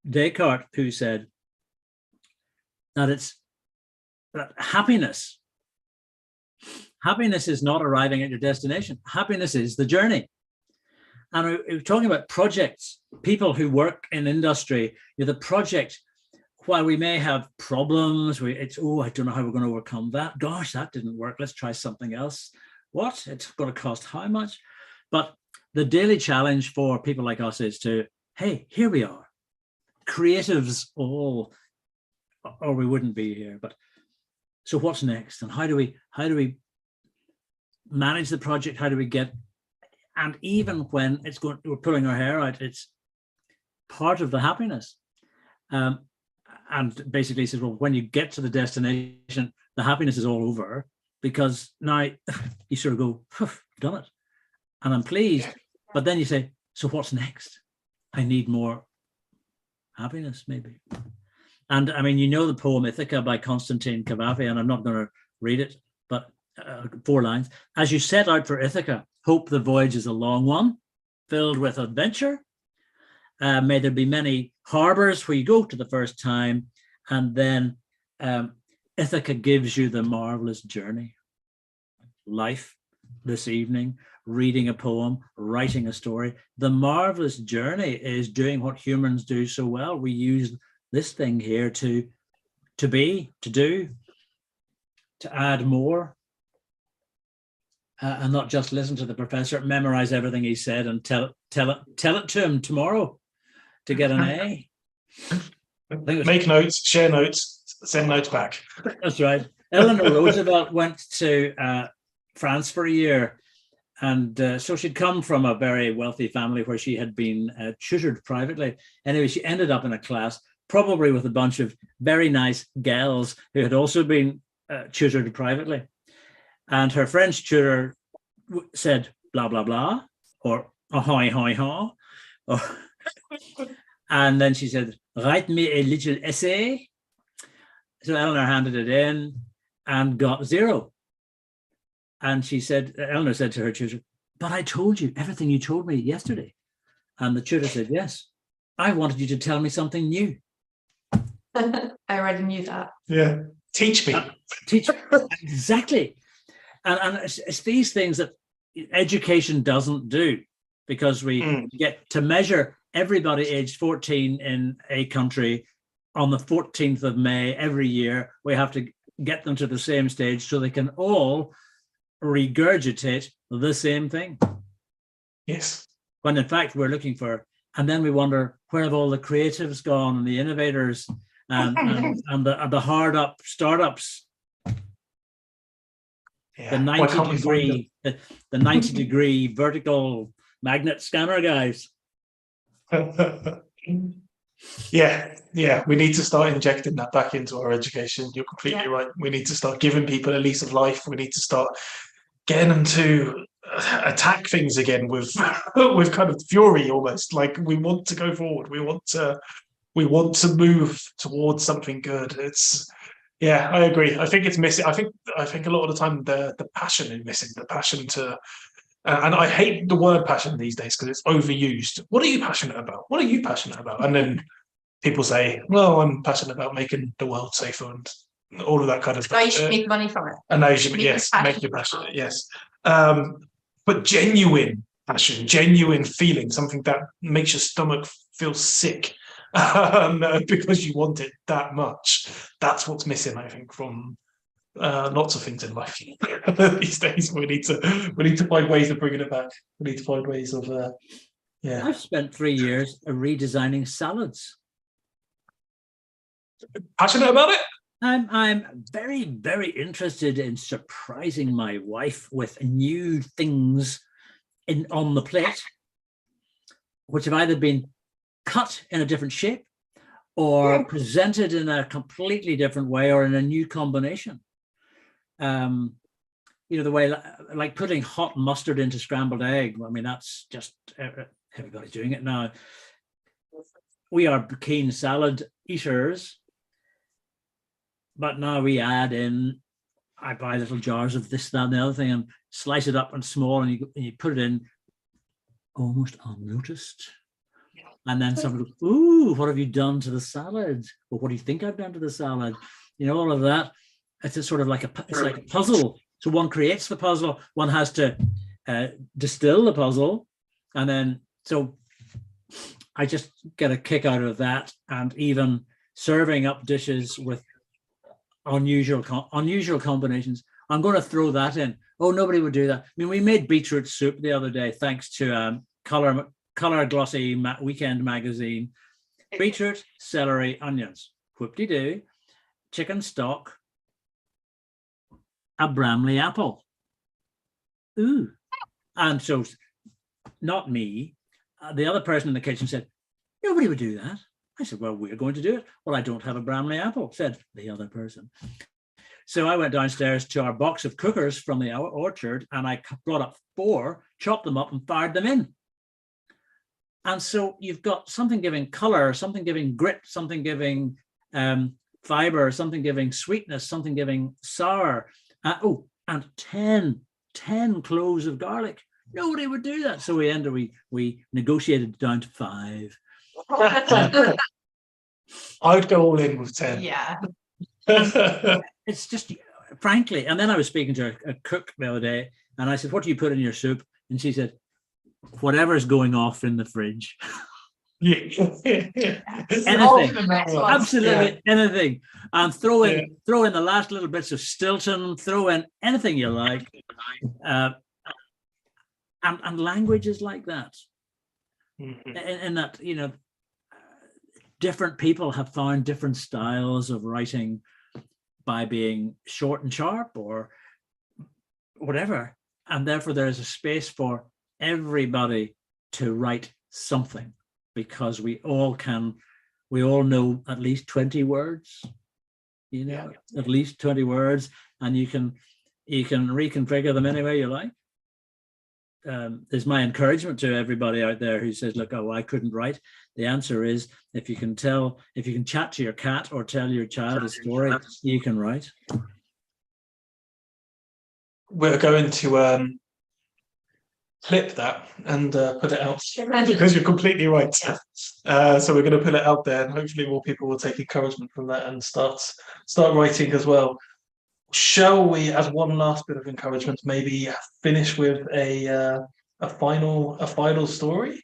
Descartes who said that happiness is not arriving at your destination. Happiness is the journey. And we're talking about projects, people who work in industry. The project, while we may have problems, I don't know how we're going to overcome that. Gosh, that didn't work. Let's try something else. What? It's going to cost how much? But the daily challenge for people like us is to, hey, here we are, creatives all, or we wouldn't be here. But so what's next? And how do we manage the project? How do we get? And even when we're pulling our hair out, it's part of the happiness. And basically says, well, when you get to the destination, the happiness is all over, because now you sort of go, I've done it and I'm pleased. But then you say, so what's next? I need more happiness, maybe. And I mean, the poem Ithaca by Constantine Cavafy, and I'm not going to read it, but 4 lines. As you set out for Ithaca, hope the voyage is a long one, filled with adventure. May there be many harbors where you go to the first time, and then Ithaca gives you the marvelous journey. Life this evening, reading a poem, writing a story. The marvelous journey is doing what humans do so well. We use this thing here to be, to do, to add more, and not just listen to the professor, memorize everything he said, and tell it to him tomorrow to get an A. Make notes, share notes, send notes back. That's right. Eleanor Roosevelt went to France for a year, and so she'd come from a very wealthy family where she had been tutored privately. Anyway, she ended up in a class, probably with a bunch of very nice gals who had also been tutored privately. And her French tutor said, blah, blah, blah, or ahoy, hoy, ho. And then she said, write me a little essay. So Eleanor handed it in and got 0. And Eleanor said to her tutor, but I told you everything you told me yesterday. And the tutor said, yes, I wanted you to tell me something new. I already knew that. Yeah. Teach me. Teach exactly. And it's these things that education doesn't do, because we get to measure everybody aged 14 in a country on the 14th of May every year. We have to get them to the same stage so they can all regurgitate the same thing. Yes. When in fact we're looking for, and then we wonder, where have all the creatives gone, and the innovators, and the hard up startups? Yeah. The 90-degree vertical magnet scanner guys. Yeah, we need to start injecting that back into our education. You're completely right. We need to start giving people a lease of life. We need to start getting them to attack things again with kind of fury, almost. Like, we want to go forward. We want to move towards something good. Yeah, I agree. I think it's missing. I think a lot of the time the passion is missing. The passion to, and I hate the word passion these days because it's overused. What are you passionate about? What are you passionate about? And then people say, "Well, I'm passionate about making the world safer and all of that kind of stuff." Now you should make money from it. And now you should, make you passionate. Yes, but genuine passion, genuine feeling, something that makes your stomach feel sick. Because you want it that much. That's what's missing, I think, from lots of things in life these days. We need to find ways of bringing it back. We need to find ways of I've spent 3 years redesigning salads. Passionate about it? I'm very, very interested in surprising my wife with new things on the plate, which have either been cut in a different shape or presented in a completely different way or in a new combination. The way, like putting hot mustard into scrambled egg. I mean, that's just, everybody's doing it now. We are keen salad eaters, but now we add in, I buy little jars of this, that, and the other thing, and slice it up and small, and you put it in almost unnoticed. And then someone goes, ooh, what have you done to the salad? Well, what do you think I've done to the salad? All of that. It's a sort of like a puzzle. So one creates the puzzle, one has to distill the puzzle. And then, so I just get a kick out of that. And even serving up dishes with unusual combinations. I'm going to throw that in. Oh, nobody would do that. I mean, we made beetroot soup the other day, thanks to Color Glossy Weekend magazine. Beetroot, celery, onions. Whoop-de-doo. Chicken stock. A Bramley apple. Ooh. And so, not me. The other person in the kitchen said, nobody would do that. I said, well, we're going to do it. Well, I don't have a Bramley apple, said the other person. So I went downstairs to our box of cookers from the orchard, and I brought up 4, chopped them up and fired them in. And so you've got something giving color, something giving grit, something giving fiber, something giving sweetness, something giving sour. And 10 cloves of garlic. Nobody would do that. So we negotiated down to 5. I'd go all in with 10. Yeah. It's just, frankly, and then I was speaking to a cook the other day, and I said, what do you put in your soup? And she said, whatever's going off in the fridge. Anything. Absolutely anything. And throw in the last little bits of Stilton, throw in anything you like. And language is like that. In that, different people have found different styles of writing by being short and sharp or whatever. And therefore there is a space for everybody to write something, because we all know at least 20 words, at least 20 words, and you can reconfigure them any way you like. Is my encouragement to everybody out there who says, look, I couldn't write. The answer is, if you can chat to your cat or tell your child a story, you can write. We're going to clip that and put it out, because you're completely right. So we're going to put it out there, and hopefully more people will take encouragement from that and start writing as well. Shall we, as one last bit of encouragement, maybe finish with a final story,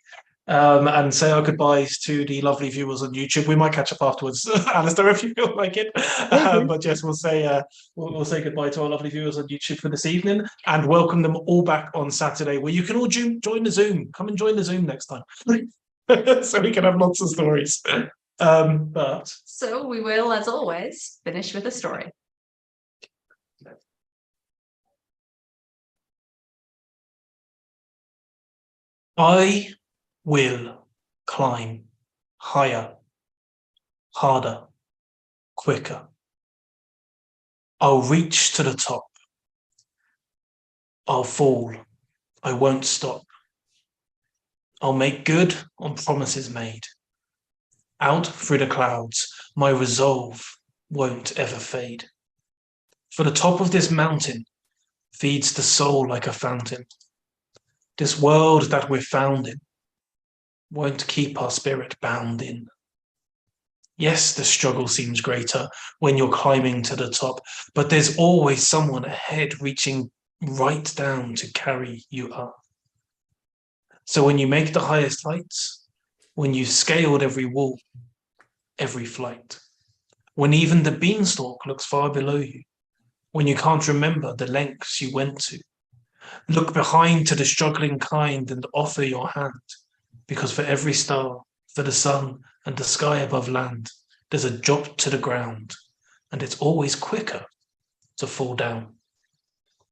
and say our goodbyes to the lovely viewers on YouTube? We might catch up afterwards, Alistair, if you feel like it. But yes, we'll say goodbye to our lovely viewers on YouTube for this evening, and welcome them all back on Saturday, where you can all join the Zoom. Come and join the Zoom next time, so we can have lots of stories. So we will, as always, finish with a story. I will climb higher, harder, quicker. I'll reach to the top. I'll fall. I won't stop. I'll make good on promises made. Out through the clouds, my resolve won't ever fade. For the top of this mountain feeds the soul like a fountain. This world that we're found in won't keep our spirit bound in. Yes, the struggle seems greater when you're climbing to the top, but there's always someone ahead reaching right down to carry you up. So when you make the highest heights, when you've scaled every wall, every flight, when even the beanstalk looks far below you, when you can't remember the lengths you went to, look behind to the struggling kind and offer your hand, because for every star, for the sun and the sky above land, there's a drop to the ground, and it's always quicker to fall down.